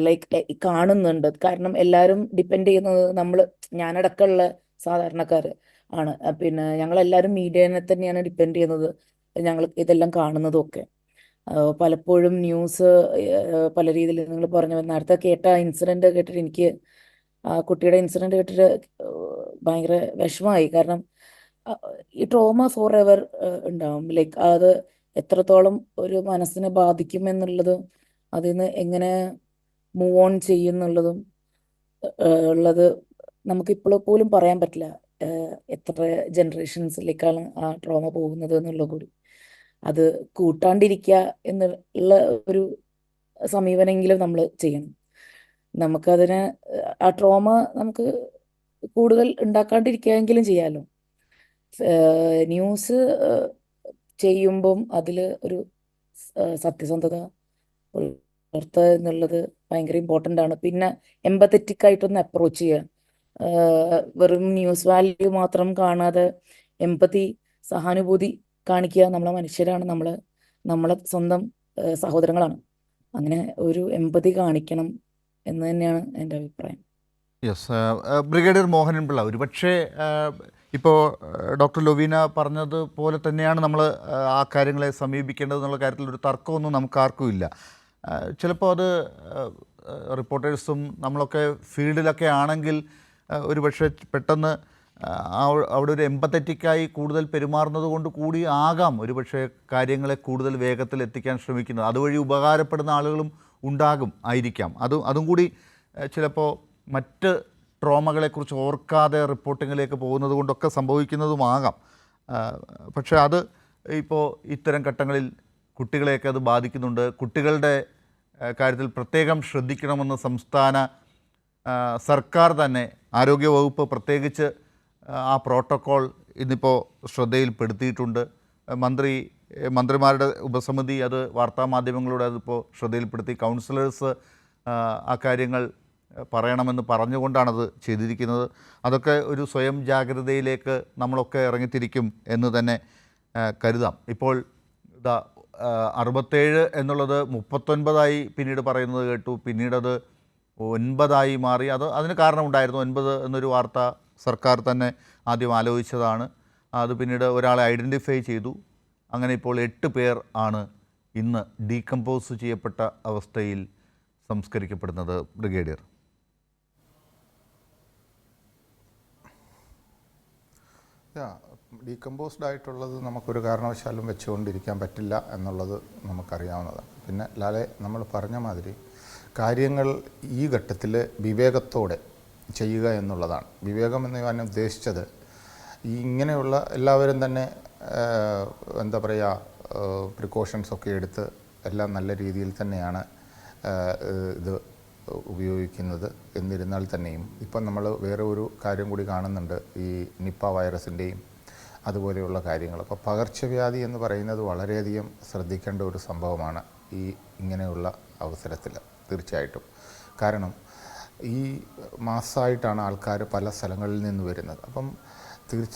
ലൈക്ക് കാണുന്നുണ്ട്, കാരണം എല്ലാവരും ഡിപ്പെൻഡ് ചെയ്യുന്നത് ഞാനടക്കമുള്ള സാധാരണക്കാർ ആണ്. പിന്നെ ഞങ്ങളെല്ലാവരും മീഡിയനെ തന്നെയാണ് ഡിപ്പെൻഡ് ചെയ്യുന്നത്, ഞങ്ങൾ ഇതെല്ലാം കാണുന്നതും ഒക്കെ. പലപ്പോഴും ന്യൂസ് പല രീതിയിൽ നിങ്ങൾ പറഞ്ഞു നേരത്തെ കേട്ട ഇൻസിഡൻറ്റ് കേട്ടിട്ട് എനിക്ക് കുട്ടിയുടെ ഇൻസിഡൻറ്റ് കേട്ടിട്ട് ഭയങ്കര വിഷമമായി. കാരണം ഈ ട്രോമ ഫോർ എവർ ഉണ്ടാവും. ലൈക്ക് അത് എത്രത്തോളം ഒരു മനസ്സിനെ ബാധിക്കും എന്നുള്ളതും അതിൽ നിന്ന് എങ്ങനെ മൂവ് ഓൺ ചെയ്യുന്നുള്ളതും ഉള്ളത് നമുക്കിപ്പോഴും പോലും പറയാൻ പറ്റില്ല. എത്ര ജനറേഷൻസിലേക്കാണ് ആ ട്രോമ പോകുന്നത് എന്നുള്ളത് കൂടി. അത് കൂട്ടാണ്ടിരിക്കുക എന്നുള്ള ഒരു സമീപനമെങ്കിലും നമ്മൾ ചെയ്യണം. നമുക്കതിന് ആ ട്രോമ നമുക്ക് കൂടുതൽ ഉണ്ടാക്കാണ്ടിരിക്കുകയെങ്കിലും ചെയ്യാമല്ലോ. ന്യൂസ് ചെയ്യുമ്പം അതിൽ ഒരു സത്യസന്ധത പുലർത്തുക എന്നുള്ളത് ഭയങ്കര ഇമ്പോർട്ടൻ്റ് ആണ്. പിന്നെ എമ്പത്തറ്റിക് ആയിട്ടൊന്ന് അപ്രോച്ച് ചെയ്യുക. വെറും ന്യൂസ് വാല്യൂ മാത്രം കാണാതെ എമ്പതി, സഹാനുഭൂതി കാണിക്കുക. നമ്മളെ മനുഷ്യരാണ്, നമ്മളെ സ്വന്തം സഹോദരങ്ങളാണ്. അങ്ങനെ ഒരു എമ്പതി കാണിക്കണം എന്ന് തന്നെയാണ് എൻ്റെ അഭിപ്രായം. യെസ്, ബ്രിഗേഡിയർ മോഹനൻ പിള്ള, ഒരുപക്ഷെ ഇപ്പോൾ ഡോക്ടർ ലൊവീന പറഞ്ഞതുപോലെ തന്നെയാണ് നമ്മൾ ആ കാര്യങ്ങളെ സമീപിക്കേണ്ടതെന്നുള്ള കാര്യത്തിൽ ഒരു തർക്കമൊന്നും നമുക്കാർക്കും ഇല്ല. ചിലപ്പോൾ അത് റിപ്പോർട്ടേഴ്സും നമ്മളൊക്കെ ഫീൽഡിലൊക്കെ ആണെങ്കിൽ ഒരുപക്ഷെ പെട്ടെന്ന് അവിടെ ഒരു എമ്പത്തറ്റിക്കായി കൂടുതൽ പെരുമാറുന്നത് കൊണ്ട് കൂടി ആകാം ഒരുപക്ഷെ കാര്യങ്ങളെ കൂടുതൽ വേഗത്തിൽ എത്തിക്കാൻ ശ്രമിക്കുന്നത്. അതുവഴി ഉപകാരപ്പെടുന്ന ആളുകളും ആയിരിക്കാം. അതും കൂടി ചിലപ്പോൾ മറ്റ് ട്രോമകളെക്കുറിച്ച് ഓർക്കാതെ റിപ്പോർട്ടിങ്ങിലേക്ക് പോകുന്നത് കൊണ്ടൊക്കെ സംഭവിക്കുന്നതുമാകാം. പക്ഷേ അത് ഇപ്പോൾ ഇത്തരം ഘട്ടങ്ങളിൽ കുട്ടികളെയൊക്കെ അത് ബാധിക്കുന്നുണ്ട്. കുട്ടികളുടെ കാര്യത്തിൽ പ്രത്യേകം ശ്രദ്ധിക്കണമെന്ന് സംസ്ഥാന സർക്കാർ തന്നെ, ആരോഗ്യവകുപ്പ് പ്രത്യേകിച്ച് ആ പ്രോട്ടോക്കോൾ ഇന്നിപ്പോൾ ശ്രദ്ധയിൽപ്പെടുത്തിയിട്ടുണ്ട്. മന്ത്രിമാരുടെ ഉപസമിതി അത് വാർത്താമാധ്യമങ്ങളോട് അതിപ്പോൾ ശ്രദ്ധയിൽപ്പെടുത്തി. കൗൺസിലേഴ്സ് ആ കാര്യങ്ങൾ പറയണമെന്ന് പറഞ്ഞുകൊണ്ടാണത് ചെയ്തിരിക്കുന്നത്. അതൊക്കെ ഒരു സ്വയം ജാഗ്രതയിലേക്ക് നമ്മളൊക്കെ ഇറങ്ങിത്തിരിക്കും എന്ന് തന്നെ കരുതാം. ഇപ്പോൾ ഇതാ 67 എന്നുള്ളത് 39 പിന്നീട് പറയുന്നത് കേട്ടു. പിന്നീടത് 9 മാറി. അതിന് കാരണമുണ്ടായിരുന്നു. 9 എന്നൊരു വാർത്ത സർക്കാർ തന്നെ ആദ്യം ആലോചിച്ചതാണ്. അത് പിന്നീട് ഒരാളെ ഐഡൻറ്റിഫൈ ചെയ്തു. അങ്ങനെ ഇപ്പോൾ 8 പേർ ആണ് ഇന്ന് ഡീകമ്പോസ് ചെയ്യപ്പെട്ട അവസ്ഥയിൽ സംസ്കരിക്കപ്പെടുന്നത്. ബ്രിഗേഡിയർ, ഡീകമ്പോസ്ഡ് ആയിട്ടുള്ളത് നമുക്കൊരു കാരണവശാലും വെച്ചുകൊണ്ടിരിക്കാൻ പറ്റില്ല എന്നുള്ളത് നമുക്കറിയാവുന്നതാണ്. പിന്നെ ലാലെ നമ്മൾ പറഞ്ഞ മാതിരി കാര്യങ്ങൾ ഈ ഘട്ടത്തിൽ വിവേകത്തോടെ ചെയ്യുക എന്നുള്ളതാണ്. വിവേകം എന്ന് ഞാൻ ഉദ്ദേശിച്ചത് ഇങ്ങനെയുള്ള എല്ലാവരും തന്നെ എന്താ പറയുക പ്രിക്കോഷൻസൊക്കെ എടുത്ത് എല്ലാം നല്ല രീതിയിൽ തന്നെയാണ് ഇത് ഉപയോഗിക്കുന്നത്. എന്നിരുന്നാൽ തന്നെയും ഇപ്പം നമ്മൾ വേറെ ഒരു കാര്യം കൂടി കാണുന്നുണ്ട്, ഈ നിപ്പ വൈറസിൻ്റെയും അതുപോലെയുള്ള കാര്യങ്ങൾ. അപ്പോൾ പകർച്ചവ്യാധി എന്ന് പറയുന്നത് വളരെയധികം ശ്രദ്ധിക്കേണ്ട ഒരു സംഭവമാണ് ഈ ഇങ്ങനെയുള്ള അവസരത്തിൽ തീർച്ചയായിട്ടും. കാരണം ഈ മാസമായിട്ടാണ് ആൾക്കാർ പല സ്ഥലങ്ങളിൽ നിന്ന് വരുന്നത്. അപ്പം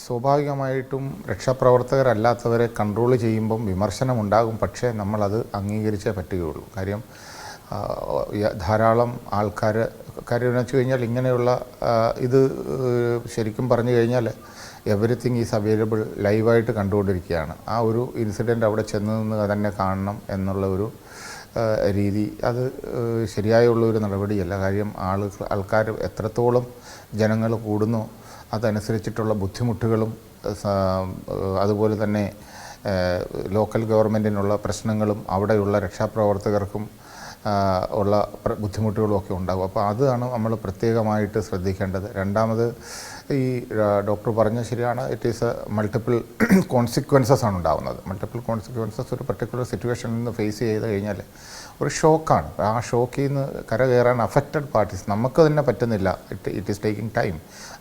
സ്വാഭാവികമായിട്ടും രക്ഷാപ്രവർത്തകരല്ലാത്തവരെ കൺട്രോൾ ചെയ്യുമ്പം വിമർശനമുണ്ടാകും. പക്ഷേ നമ്മളത് അംഗീകരിച്ചേ പറ്റുകയുള്ളൂ. കാര്യം ധാരാളം ആൾക്കാർ കാര്യം എന്ന് വെച്ച് കഴിഞ്ഞാൽ ഇങ്ങനെയുള്ള ഇത് ശരിക്കും പറഞ്ഞു കഴിഞ്ഞാൽ എവറിത്തിങ് ഈസ് അവൈലബിൾ ലൈവായിട്ട് കണ്ടുകൊണ്ടിരിക്കുകയാണ്. ആ ഒരു ഇൻസിഡൻറ്റ് അവിടെ ചെന്ന് നിന്ന് തന്നെ കാണണം എന്നുള്ള ഒരു രീതി അത് ശരിയായുള്ളൊരു നടപടിയല്ല. കാര്യം ആൾക്കാർ എത്രത്തോളം ജനങ്ങൾ കൂടുന്നു അതനുസരിച്ചിട്ടുള്ള ബുദ്ധിമുട്ടുകളും അതുപോലെ തന്നെ ലോക്കൽ ഗവൺമെൻറ്റിനുള്ള പ്രശ്നങ്ങളും അവിടെയുള്ള രക്ഷാപ്രവർത്തകർക്കും ഉള്ള ബുദ്ധിമുട്ടുകളും ഒക്കെ ഉണ്ടാകും. അപ്പോൾ അതാണ് നമ്മൾ പ്രത്യേകമായിട്ട് ശ്രദ്ധിക്കേണ്ടത്. രണ്ടാമത് ഈ ഡോക്ടർ പറഞ്ഞത് ശരിയാണ്, ഇറ്റ് ഈസ് മൾട്ടിപ്പിൾ കോൺസിക്വൻസസ് ആണ് ഉണ്ടാകുന്നത്. മൾട്ടിപ്പിൾ കോൺസിക്വൻസസ് ഒരു പർട്ടിക്കുലർ സിറ്റുവേഷനിൽ നിന്ന് ഫേസ് ചെയ്ത് കഴിഞ്ഞാൽ ഒരു ഷോക്കാണ്. ആ ഷോക്കിൽ നിന്ന് കരകയറാൻ അഫക്റ്റഡ് പാർട്ടീസ് നമുക്ക് തന്നെ പറ്റുന്നില്ല. It is taking time.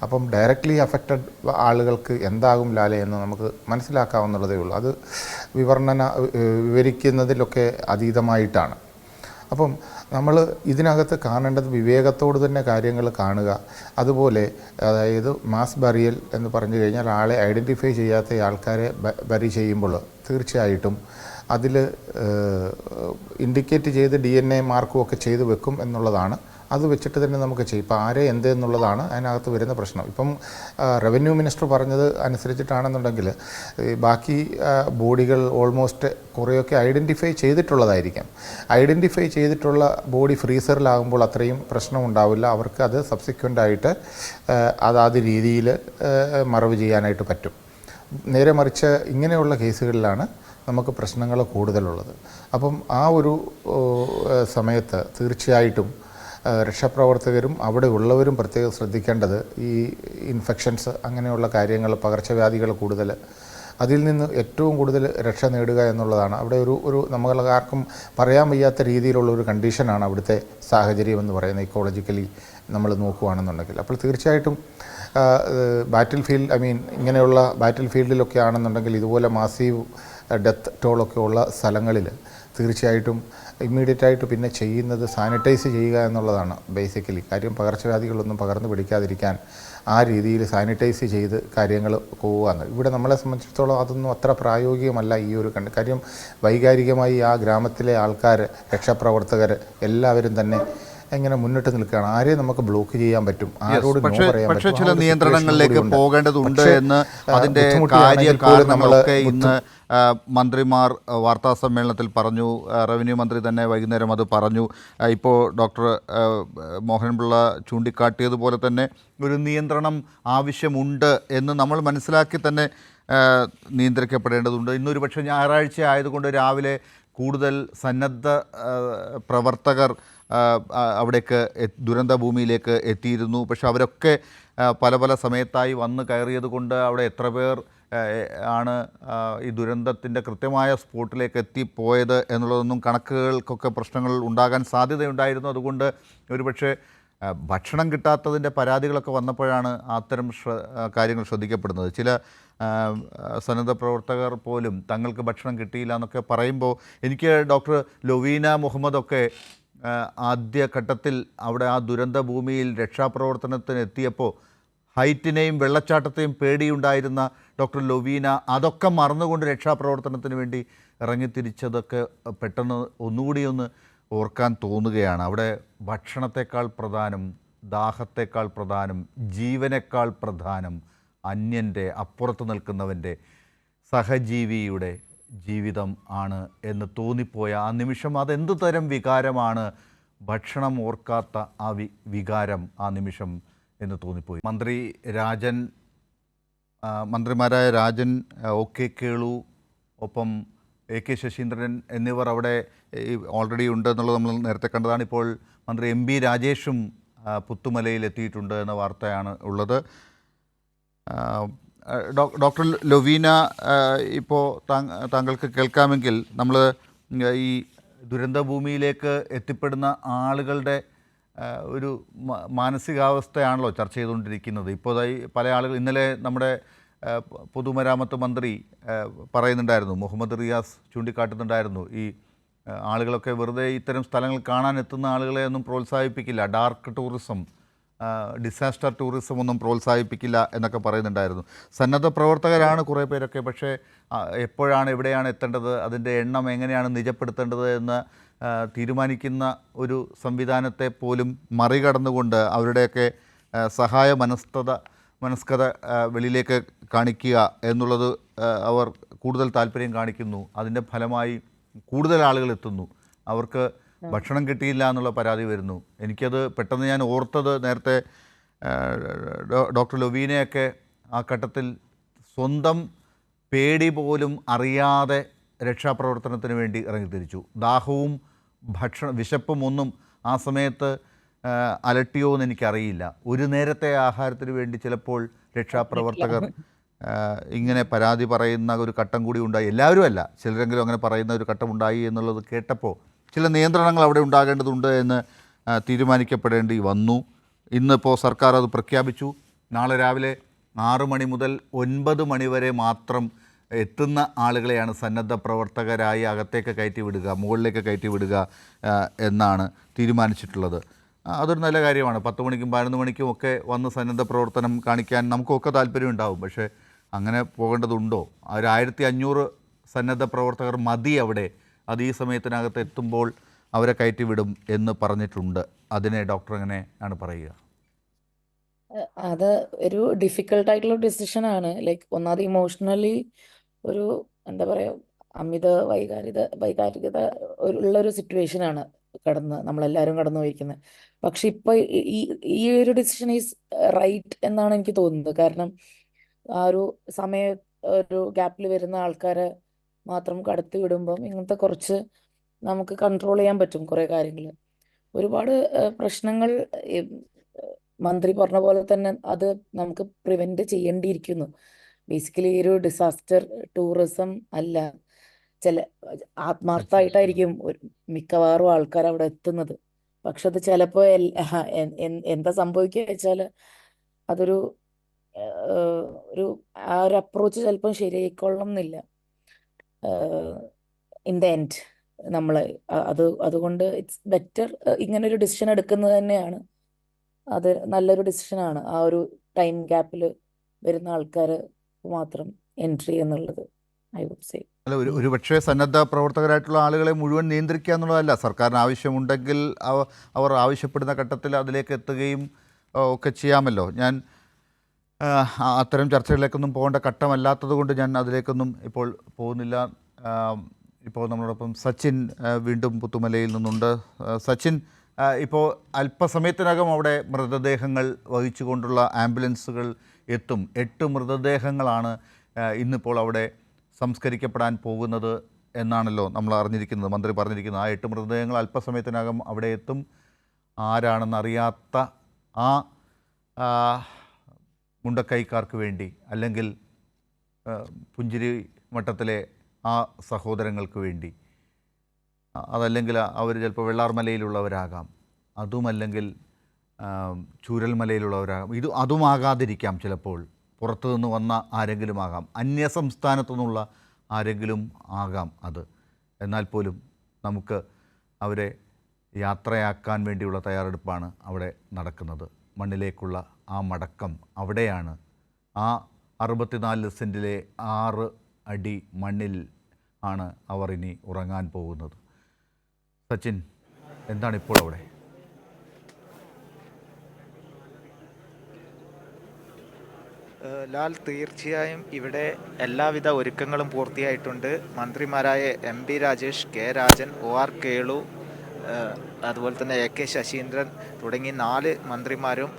അപ്പം ഡയറക്റ്റ്ലി അഫക്റ്റഡ് ആളുകൾക്ക് എന്താകും ലാലെ എന്ന് നമുക്ക് മനസ്സിലാക്കാവുന്നതേ ഉള്ളൂ. അത് വിവരിക്കുന്നതിലൊക്കെ അതീതമായിട്ടാണ്. അപ്പം നമ്മൾ ഇതിനകത്ത് കാണേണ്ടത് വിവേകത്തോട് തന്നെ കാര്യങ്ങൾ കാണുക. അതുപോലെ അതായത് മാസ് ബറിയൽ എന്ന് പറഞ്ഞു കഴിഞ്ഞാൽ ആളെ ഐഡൻറ്റിഫൈ ചെയ്യാത്ത ആൾക്കാരെ ബറി ചെയ്യുമ്പോൾ തീർച്ചയായിട്ടും അതിൽ ഇൻഡിക്കേറ്റ് ചെയ്ത് DNA മാർക്കും ഒക്കെ ചെയ്ത് വെക്കും എന്നുള്ളതാണ്. അത് വെച്ചിട്ട് തന്നെ നമുക്ക് ചെയ്യും. ഇപ്പോൾ ആരെ എന്ത് എന്നുള്ളതാണ് അതിനകത്ത് വരുന്ന പ്രശ്നം. ഇപ്പം റവന്യൂ മിനിസ്റ്റർ പറഞ്ഞത് അനുസരിച്ചിട്ടാണെന്നുണ്ടെങ്കിൽ ബാക്കി ബോഡികൾ ഓൾമോസ്റ്റ് കുറേയൊക്കെ ഐഡൻറ്റിഫൈ ചെയ്തിട്ടുള്ളതായിരിക്കാം. ഐഡൻറ്റിഫൈ ചെയ്തിട്ടുള്ള ബോഡി ഫ്രീസറിലാകുമ്പോൾ അത്രയും പ്രശ്നം ഉണ്ടാവില്ല. അവർക്ക് അത് സബ്സിക്വൻ്റായിട്ട് അതാത് രീതിയിൽ മറവ് ചെയ്യാനായിട്ട് പറ്റും. നേരെ മറിച്ച് ഇങ്ങനെയുള്ള കേസുകളിലാണ് നമുക്ക് പ്രശ്നങ്ങൾ കൂടുതലുള്ളത്. അപ്പം ആ ഒരു സമയത്ത് തീർച്ചയായിട്ടും രക്ഷാപ്രവർത്തകരും അവിടെ ഉള്ളവരും പ്രത്യേകം ശ്രദ്ധിക്കേണ്ടത് ഈ ഇൻഫെക്ഷൻസ് അങ്ങനെയുള്ള കാര്യങ്ങൾ പകർച്ചവ്യാധികൾ കൂടുതൽ അതിൽ നിന്ന് ഏറ്റവും കൂടുതൽ രക്ഷ നേടുക എന്നുള്ളതാണ്. അവിടെ ഒരു നമ്മൾക്കാർക്കും പറയാൻ വയ്യാത്ത രീതിയിലുള്ള ഒരു കണ്ടീഷനാണ് അവിടുത്തെ സാഹചര്യം എന്ന് പറയുന്നത് ഇക്കോളജിക്കലി നമ്മൾ നോക്കുകയാണെന്നുണ്ടെങ്കിൽ. അപ്പോൾ തീർച്ചയായിട്ടും ബാറ്റിൽ ഫീൽഡ് ഇങ്ങനെയുള്ള ബാറ്റിൽ ഫീൽഡിലൊക്കെ ആണെന്നുണ്ടെങ്കിൽ ഇതുപോലെ മാസീവ് ഡെത്ത് ടോളൊക്കെ ഉള്ള സ്ഥലങ്ങളിൽ തീർച്ചയായിട്ടും ഇമ്മീഡിയറ്റായിട്ട് പിന്നെ ചെയ്യുന്നത് സാനിറ്റൈസ് ചെയ്യുക എന്നുള്ളതാണ് ബേസിക്കലി. കാര്യം പകർച്ചവ്യാധികളൊന്നും പകർന്നു പിടിക്കാതിരിക്കാൻ ആ രീതിയിൽ സാനിറ്റൈസ് ചെയ്ത് കാര്യങ്ങൾ പോവുകയാണ്. ഇവിടെ നമ്മളെ സംബന്ധിച്ചിടത്തോളം അതൊന്നും അത്ര പ്രായോഗികമല്ല ഈ ഒരു കാര്യം. വൈകാരികമായി ആ ഗ്രാമത്തിലെ ആൾക്കാർ രക്ഷാപ്രവർത്തകർ എല്ലാവരും തന്നെ എങ്ങനെ മുന്നിട്ട് നിൽക്കുകയാണ്. ആരെയും നമുക്ക് ബ്ലോക്ക് ചെയ്യാൻ പറ്റും, ആരോട് നോ പറയാൻ പക്ഷേ പറ്റും. ചില നിയന്ത്രണങ്ങളിലേക്ക് പോകേണ്ടതുണ്ട് എന്ന് അതിൻ്റെ കാര്യകാരണങ്ങളൊക്കെ ഇന്ന് മന്ത്രിമാർ വാർത്താ സമ്മേളനത്തിൽ പറഞ്ഞു. റവന്യൂ മന്ത്രി തന്നെ വൈകുന്നേരം അത് പറഞ്ഞു. ഇപ്പോൾ ഡോക്ടർ മോഹൻപിള്ള ചൂണ്ടിക്കാട്ടിയതുപോലെ തന്നെ ഒരു നിയന്ത്രണം ആവശ്യമുണ്ട് എന്ന് നമ്മൾ മനസ്സിലാക്കി തന്നെ നിയന്ത്രിക്കപ്പെടേണ്ടതുണ്ട്. ഇന്നൊരു പക്ഷേ ഞായറാഴ്ച ആയതുകൊണ്ട് രാവിലെ കൂടുതൽ സന്നദ്ധ പ്രവർത്തകർ അവിടേക്ക് ദുരന്ത ഭൂമിയിലേക്ക് എത്തിയിരുന്നു. പക്ഷെ അവരൊക്കെ പല പല സമയത്തായി വന്ന് കയറിയത് കൊണ്ട് അവിടെ എത്ര പേർ ആണ് ഈ ദുരന്തത്തിൻ്റെ കൃത്യമായ സ്പോട്ടിലേക്ക് എത്തിപ്പോയത് എന്നുള്ളതൊന്നും കണക്കുകൾക്കൊക്കെ പ്രശ്നങ്ങൾ ഉണ്ടാകാൻ സാധ്യതയുണ്ടായിരുന്നു. അതുകൊണ്ട് ഒരുപക്ഷെ ഭക്ഷണം കിട്ടാത്തതിൻ്റെ പരാതികളൊക്കെ വന്നപ്പോഴാണ് അത്തരം കാര്യങ്ങൾ ശ്രദ്ധിക്കപ്പെടുന്നത്. ചില സന്നദ്ധ പ്രവർത്തകർ പോലും തങ്ങൾക്ക് ഭക്ഷണം കിട്ടിയില്ല എന്നൊക്കെ പറയുമ്പോൾ എനിക്ക് ഡോക്ടർ ലൊവീന മുഹമ്മദൊക്കെ ആദ്യഘട്ടത്തിൽ അവിടെ ആ ദുരന്ത ഭൂമിയിൽ രക്ഷാപ്രവർത്തനത്തിന് എത്തിയപ്പോൾ ഹൈറ്റിനെയും വെള്ളച്ചാട്ടത്തെയും പേടിയുണ്ടായിരുന്ന ഡോക്ടർ ലൊവീന അതൊക്കെ മറന്നുകൊണ്ട് രക്ഷാപ്രവർത്തനത്തിന് വേണ്ടി ഇറങ്ങിത്തിരിച്ചതൊക്കെ പെട്ടെന്ന് ഒന്നുകൂടി ഒന്ന് ഓർക്കാൻ തോന്നുകയാണ്. അവിടെ ഭക്ഷണത്തെക്കാൾ പ്രധാനം, ദാഹത്തേക്കാൾ പ്രധാനം, ജീവനേക്കാൾ പ്രധാനം അന്യൻ്റെ, അപ്പുറത്ത് നിൽക്കുന്നവൻ്റെ, സഹജീവിയുടെ ജീവിതം ആണ് എന്ന് തോന്നിപ്പോയ ആ നിമിഷം അതെന്തു തരം വികാരമാണ്, ഭക്ഷണം ഓർക്കാത്ത ആ വികാരം ആ നിമിഷം എന്ന് തോന്നിപ്പോയി. മന്ത്രിമാരായ രാജൻ, OK കേളു, ഒപ്പം AK ശശീന്ദ്രൻ എന്നിവർ അവിടെ ഓൾറെഡി ഉണ്ട് എന്നുള്ളത് നമ്മൾ നേരത്തെ കണ്ടതാണ്. ഇപ്പോൾ മന്ത്രി MB രാജേഷും പുത്തുമലയിൽ എത്തിയിട്ടുണ്ട് എന്ന വാർത്തയാണ് ഉള്ളത്. ഡോക്ടർ ലൊവീന, ഇപ്പോൾ താങ്കൾക്ക് കേൾക്കാമെങ്കിൽ നമ്മൾ ഈ ദുരന്തഭൂമിയിലേക്ക് എത്തിപ്പെടുന്ന ആളുകളുടെ ഒരു മാനസികാവസ്ഥയാണല്ലോ ചർച്ച ചെയ്തുകൊണ്ടിരിക്കുന്നത്. ഇപ്പോൾ പല ആളുകൾ, ഇന്നലെ നമ്മുടെ പൊതുമരാമത്ത് മന്ത്രി പറയുന്നുണ്ടായിരുന്നു, മുഹമ്മദ് റിയാസ് ചൂണ്ടിക്കാട്ടുന്നുണ്ടായിരുന്നു, ഈ ആളുകളൊക്കെ വെറുതെ ഇത്തരം സ്ഥലങ്ങൾ കാണാൻ എത്തുന്ന ആളുകളെ ഒന്നും പ്രോത്സാഹിപ്പിക്കില്ല, ഡാർക്ക് ടൂറിസം, ഡിസാസ്റ്റർ ടൂറിസം ഒന്നും പ്രോത്സാഹിപ്പിക്കില്ല എന്നൊക്കെ പറയുന്നുണ്ടായിരുന്നു. സന്നദ്ധ പ്രവർത്തകരാണ് കുറേ പേരൊക്കെ, പക്ഷേ എപ്പോഴാണ് എവിടെയാണ് എത്തേണ്ടത്, അതിൻ്റെ എണ്ണം എങ്ങനെയാണ് നിജപ്പെടുത്തേണ്ടത് എന്ന് തീരുമാനിക്കുന്ന ഒരു സംവിധാനത്തെ പോലും മറികടന്നുകൊണ്ട് അവരുടെയൊക്കെ സഹായ മനസ്കത വെളിയിലേക്ക് കാണിക്കുക എന്നുള്ളത് അവർ കൂടുതൽ താല്പര്യം കാണിക്കുന്നു. അതിൻ്റെ ഫലമായി കൂടുതൽ ആളുകൾ എത്തുന്നു, അവർക്ക് ഭക്ഷണം കിട്ടിയില്ല എന്നുള്ള പരാതി വരുന്നു. എനിക്കത് പെട്ടെന്ന് ഞാൻ ഓർത്തത്, നേരത്തെ ഡോക്ടർ ലൊവീനയൊക്കെ ആ ഘട്ടത്തിൽ സ്വന്തം പേടി പോലും അറിയാതെ രക്ഷാപ്രവർത്തനത്തിന് വേണ്ടി ഇറങ്ങിത്തിരിച്ചു. ദാഹവും വിശപ്പും ഒന്നും ആ സമയത്ത് അലട്ടിയോ എന്ന് എനിക്കറിയില്ല. ഒരു നേരത്തെ ആഹാരത്തിന് വേണ്ടി ചിലപ്പോൾ രക്ഷാപ്രവർത്തകർ ഇങ്ങനെ പരാതി പറയുന്ന ഒരു ഘട്ടം കൂടി ഉണ്ടായി. എല്ലാവരും അല്ല, ചിലരെങ്കിലും അങ്ങനെ പറയുന്ന ഒരു ഘട്ടം ഉണ്ടായി എന്നുള്ളത് കേട്ടപ്പോൾ ചില നിയന്ത്രണങ്ങൾ അവിടെ ഉണ്ടാകേണ്ടതുണ്ട് എന്ന് തീരുമാനിക്കപ്പെടേണ്ടി വന്നു. ഇന്നിപ്പോൾ സർക്കാർ അത് പ്രഖ്യാപിച്ചു. നാളെ രാവിലെ 6 മണി മുതൽ 9 മണി വരെ മാത്രം എത്തുന്ന ആളുകളെയാണ് സന്നദ്ധ പ്രവർത്തകരായി അകത്തേക്ക് കയറ്റി വിടുക, മുകളിലേക്ക് കയറ്റി വിടുക എന്നാണ് തീരുമാനിച്ചിട്ടുള്ളത്. അതൊരു നല്ല കാര്യമാണ്. 10 മണിക്കും 11 മണിക്കും ഒക്കെ വന്ന് സന്നദ്ധ പ്രവർത്തനം കാണിക്കാൻ നമുക്കൊക്കെ താല്പര്യമുണ്ടാവും. പക്ഷേ അങ്ങനെ പോകേണ്ടതുണ്ടോ? 1500 സന്നദ്ധ പ്രവർത്തകർ മതി അവിടെ. അത് ഈ സമയത്തിനകത്ത് എത്തുമ്പോൾ അവരെ കയറ്റിവിടും എന്ന് പറഞ്ഞിട്ടുണ്ട്. അതിനെ ഡോക്ടർ എങ്ങനെയാണ് പറയുക? അത് ഒരു ഡിഫിക്കൽട്ടായിട്ടുള്ള ഡിസിഷനാണ്. ലൈക്ക് ഒന്നാമത് ഇമോഷണലി ഒരു എന്താ പറയുക, അമിത വൈകാരികത ഉള്ളൊരു സിറ്റുവേഷനാണ് നമ്മളെല്ലാവരും കടന്നു പോയിരിക്കുന്നത്. പക്ഷെ ഇപ്പോൾ ഈ ഒരു ഡിസിഷൻ ഈസ് റൈറ്റ് എന്നാണ് എനിക്ക് തോന്നുന്നത്. കാരണം ആ ഒരു ഒരു ഗ്യാപ്പിൽ വരുന്ന ആൾക്കാരെ മാത്രം കടത്തി വിടുമ്പം ഇങ്ങനത്തെ കുറച്ച് നമുക്ക് കൺട്രോൾ ചെയ്യാൻ പറ്റും കുറേ കാര്യങ്ങൾ. ഒരുപാട് പ്രശ്നങ്ങൾ മന്ത്രി പറഞ്ഞ പോലെ തന്നെ അത് നമുക്ക് പ്രിവെൻറ്റ് ചെയ്യേണ്ടിയിരിക്കുന്നു. ബേസിക്കലി ഈ ഒരു ഡിസാസ്റ്റർ ടൂറിസം അല്ല, ആത്മാർത്ഥമായിട്ടായിരിക്കും മിക്കവാറും ആൾക്കാർ അവിടെ എത്തുന്നത്. പക്ഷെ അത് ചിലപ്പോൾ എന്താ സംഭവിക്കുക വെച്ചാൽ അതൊരു ആ ഒരു അപ്രോച്ച് ചിലപ്പം ശരിയായിക്കൊള്ളണം എന്നില്ല ഇൻ ദ എൻഡ്. അതുകൊണ്ട് ഇറ്റ്സ് ബെറ്റർ ഇങ്ങനൊരു ഡിസിഷൻ എടുക്കുന്നത് തന്നെയാണ്. അത് നല്ലൊരു ഡിസിഷനാണ്. ആ ഒരു ടൈം ഗ്യാപ്പിൽ വരുന്ന ആൾക്കാർ മാത്രം എൻട്രി എന്നുള്ളത് ഐ വുഡ് സേ. അല്ല, ഒരു പക്ഷേ സന്നദ്ധ പ്രവർത്തകരായിട്ടുള്ള ആളുകളെ മുഴുവൻ നിയന്ത്രിക്കുക എന്നുള്ളതല്ല. സർക്കാരിന് ആവശ്യമുണ്ടെങ്കിൽ അവർ ആവശ്യപ്പെടുന്ന ഘട്ടത്തിൽ അതിലേക്ക് എത്തുകയും ഒക്കെ ചെയ്യാമല്ലോ. ഞാൻ അത്തരം ചർച്ചകളിലേക്കൊന്നും പോകേണ്ട ഘട്ടമല്ലാത്തത് കൊണ്ട് ഞാൻ അതിലേക്കൊന്നും ഇപ്പോൾ പോകുന്നില്ല. ഇപ്പോൾ നമ്മളോടൊപ്പം സച്ചിൻ വീണ്ടും പുത്തുമലയിൽ നിന്നുണ്ട്. സച്ചിൻ, ഇപ്പോൾ അല്പസമയത്തിനകം അവിടെ മൃതദേഹങ്ങൾ വഹിച്ചുകൊണ്ടുള്ള ആംബുലൻസുകൾ എത്തും. 8 മൃതദേഹങ്ങളാണ് ഇന്നിപ്പോൾ അവിടെ സംസ്കരിക്കപ്പെടാൻ പോകുന്നത് എന്നാണല്ലോ നമ്മൾ അറിഞ്ഞിരിക്കുന്നത്, മന്ത്രി പറഞ്ഞിരിക്കുന്നത്. ആ 8 മൃതദേഹങ്ങൾ അല്പസമയത്തിനകം അവിടെ എത്തും. ആരാണെന്നറിയാത്ത ആ മുണ്ടക്കൈക്കാർക്ക് വേണ്ടി, അല്ലെങ്കിൽ പുഞ്ചിരി മട്ടത്തിലെ ആ സഹോദരങ്ങൾക്ക് വേണ്ടി, അതല്ലെങ്കിൽ അവർ ചിലപ്പോൾ വെള്ളാർമലയിലുള്ളവരാകാം, അതുമല്ലെങ്കിൽ ചൂരൽമലയിലുള്ളവരാകാം, അതുമാകാതിരിക്കാം. ചിലപ്പോൾ പുറത്തുനിന്ന് വന്ന ആരെങ്കിലും ആകാം, അന്യസംസ്ഥാനത്തു നിന്നുള്ള ആരെങ്കിലും ആകാം അത്. എന്നാൽ പോലും നമുക്ക് അവരെ യാത്രയാക്കാൻ വേണ്ടിയുള്ള തയ്യാറെടുപ്പാണ് അവിടെ നടക്കുന്നത്. മണ്ണിലേക്കുള്ള ആ മടക്കം അവിടെയാണ്. ആ 64 സെൻറ്റിലെ 6 അടി മണ്ണിൽ ആണ് അവർ ഇനി ഉറങ്ങാൻ പോകുന്നത്. സച്ചിൻ, എന്താണ് ഇപ്പോൾ അവിടെ? ലാൽ, തീർച്ചയായും ഇവിടെ എല്ലാവിധ ഒരുക്കങ്ങളും പൂർത്തിയായിട്ടുണ്ട്. മന്ത്രിമാരായ MP Rajesh, K Rajan, OR Kelu, അതുപോലെ തന്നെ AK ശശീന്ദ്രൻ തുടങ്ങി 4 മന്ത്രിമാരും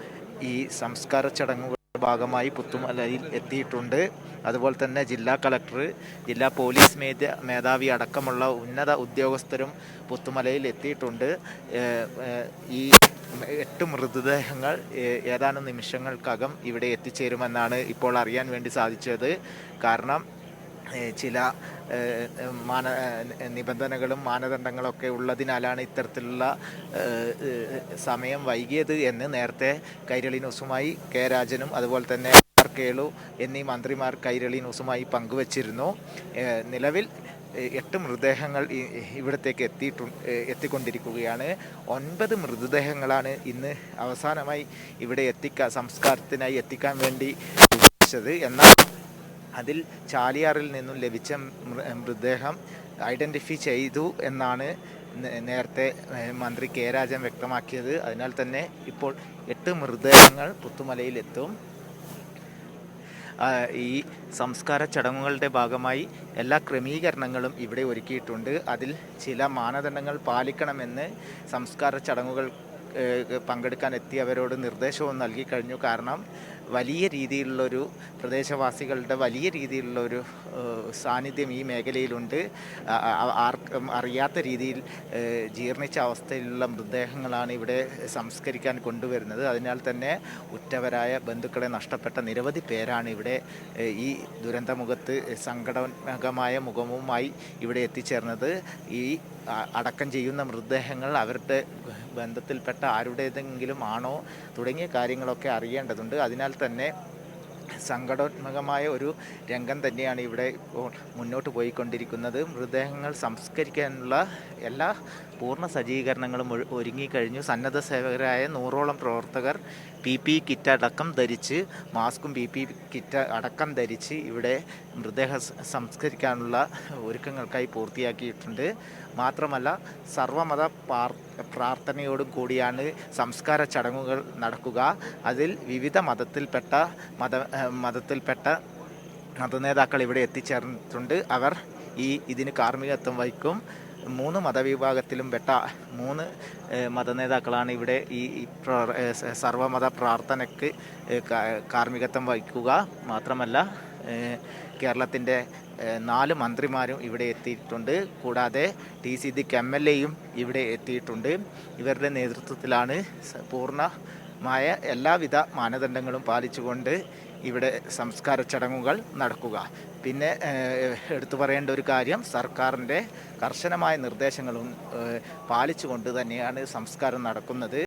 ഈ സംസ്കാര ചടങ്ങുകളുടെ ഭാഗമായി പുത്തുമലയിൽ എത്തിയിട്ടുണ്ട്. അതുപോലെ തന്നെ ജില്ലാ കളക്ടർ, ജില്ലാ പോലീസ് മേധാവി അടക്കമുള്ള ഉന്നത ഉദ്യോഗസ്ഥരും പുത്തുമലയിൽ എത്തിയിട്ടുണ്ട്. ഈ 8 മൃതദേഹങ്ങൾ ഏതാനും നിമിഷങ്ങൾക്കകം ഇവിടെ എത്തിച്ചേരുമെന്നാണ് ഇപ്പോൾ അറിയാൻ വേണ്ടി സാധിച്ചത്. കാരണം ചില നിബന്ധനകളും മാനദണ്ഡങ്ങളൊക്കെ ഉള്ളതിനാലാണ് ഇത്തരത്തിലുള്ള സമയം വൈകിയത് എന്ന് നേരത്തെ കൈരളി ന്യൂസുമായി K രാജനും അതുപോലെ തന്നെ OR കേളു എന്നീ മന്ത്രിമാർ കൈരളി ന്യൂസുമായി പങ്കുവച്ചിരുന്നു. നിലവിൽ 8 മൃതദേഹങ്ങൾ ഇവിടത്തേക്ക് എത്തിക്കൊണ്ടിരിക്കുകയാണ്. 9 മൃതദേഹങ്ങളാണ് ഇന്ന് അവസാനമായി ഇവിടെ സംസ്കാരത്തിനായി എത്തിക്കാൻ വേണ്ടി ഉദ്ദേശിച്ചത്. എന്നാൽ അതിൽ ചാലിയാറിൽ നിന്നും ലഭിച്ച മൃതദേഹം ഐഡൻറ്റിഫൈ ചെയ്തു എന്നാണ് നേരത്തെ മന്ത്രി K രാജൻ വ്യക്തമാക്കിയത്. അതിനാൽ തന്നെ ഇപ്പോൾ 8 മൃതദേഹങ്ങൾ പുത്തുമലയിലെത്തും. ഈ സംസ്കാര ചടങ്ങുകളുടെ ഭാഗമായി എല്ലാ ക്രമീകരണങ്ങളും ഇവിടെ ഒരുക്കിയിട്ടുണ്ട്. അതിൽ ചില മാനദണ്ഡങ്ങൾ പാലിക്കണമെന്ന് സംസ്കാര ചടങ്ങുകൾ പങ്കെടുക്കാൻ എത്തിയവരോട് നിർദ്ദേശവും നൽകി കഴിഞ്ഞു. കാരണം വലിയ രീതിയിലുള്ളൊരു പ്രദേശവാസികളുടെ വലിയ രീതിയിലുള്ളൊരു സാന്നിധ്യം ഈ മേഖലയിലുണ്ട്. ആർക്കും അറിയാത്ത രീതിയിൽ ജീർണിച്ച അവസ്ഥയിലുള്ള മൃതദേഹങ്ങളാണ് ഇവിടെ സംസ്കരിക്കാൻ കൊണ്ടുവരുന്നത്. അതിനാൽ തന്നെ ഉറ്റവരായ ബന്ധുക്കളെ നഷ്ടപ്പെട്ട നിരവധി പേരാണ് ഇവിടെ ഈ ദുരന്തമുഖത്ത് സങ്കടകരമായ മുഖവുമായി ഇവിടെ എത്തിച്ചേർന്നത്. ഈ അടക്കം ചെയ്യുന്ന മൃതദേഹങ്ങൾ അവരുടെ ബന്ധത്തിൽപ്പെട്ട ആരുടേതെങ്കിലും ആണോ തുടങ്ങിയ കാര്യങ്ങളൊക്കെ അറിയേണ്ടതുണ്ട്. അതിനാൽ തന്നെ സങ്കടാത്മകമായ ഒരു രംഗം തന്നെയാണ് ഇവിടെ ഇപ്പോൾ മുന്നോട്ട് പോയിക്കൊണ്ടിരിക്കുന്നത്. മൃതദേഹങ്ങൾ സംസ്കരിക്കാനുള്ള എല്ലാ പൂർണ്ണ സജ്ജീകരണങ്ങളും ഒരുങ്ങിക്കഴിഞ്ഞു. സന്നദ്ധ സേവകരായ 100ഓളം പ്രവർത്തകർ PPE കിറ്റ് അടക്കം ധരിച്ച്, മാസ്കും PPE കിറ്റ് അടക്കം ധരിച്ച് ഇവിടെ മൃതദേഹ സംസ്കരിക്കാനുള്ള ഒരുക്കങ്ങൾക്കായി പൂർത്തിയാക്കിയിട്ടുണ്ട്. മാത്രമല്ല സർവ്വമത പ്രാർത്ഥനയോടും കൂടിയാണ് സംസ്കാര ചടങ്ങുകൾ നടക്കുക. അതിൽ വിവിധ മതത്തിൽപ്പെട്ട മതനേതാക്കൾ ഇവിടെ എത്തിച്ചേർന്നിട്ടുണ്ട്. അവർ ഇതിന് കാർമ്മികത്വം വഹിക്കും. 3 മതവിഭാഗത്തിലും പെട്ട 3 മതനേതാക്കളാണ് ഇവിടെ ഈ സർവ്വമത പ്രാർത്ഥനയ്ക്ക് കാർമ്മികത്വം വഹിക്കുക. മാത്രമല്ല കേരളത്തിൻ്റെ 4 മന്ത്രിമാരും ഇവിടെ എത്തിയിട്ടുണ്ട്. കൂടാതെ TCDക്ക് MLAയും ഇവിടെ എത്തിയിട്ടുണ്ട്. ഇവരുടെ നേതൃത്വത്തിലാണ് പൂർണ്ണമായ എല്ലാവിധ മാനദണ്ഡങ്ങളും പാലിച്ചുകൊണ്ട് ഇവിടെ സംസ്കാര ചടങ്ങുകൾ നടക്കുക. പിന്നെ എടുത്തു പറയേണ്ട ഒരു കാര്യം, സർക്കാരിൻ്റെ കർശനമായ നിർദ്ദേശങ്ങളും പാലിച്ചുകൊണ്ട് തന്നെയാണ് സംസ്കാരം നടക്കുന്നത്.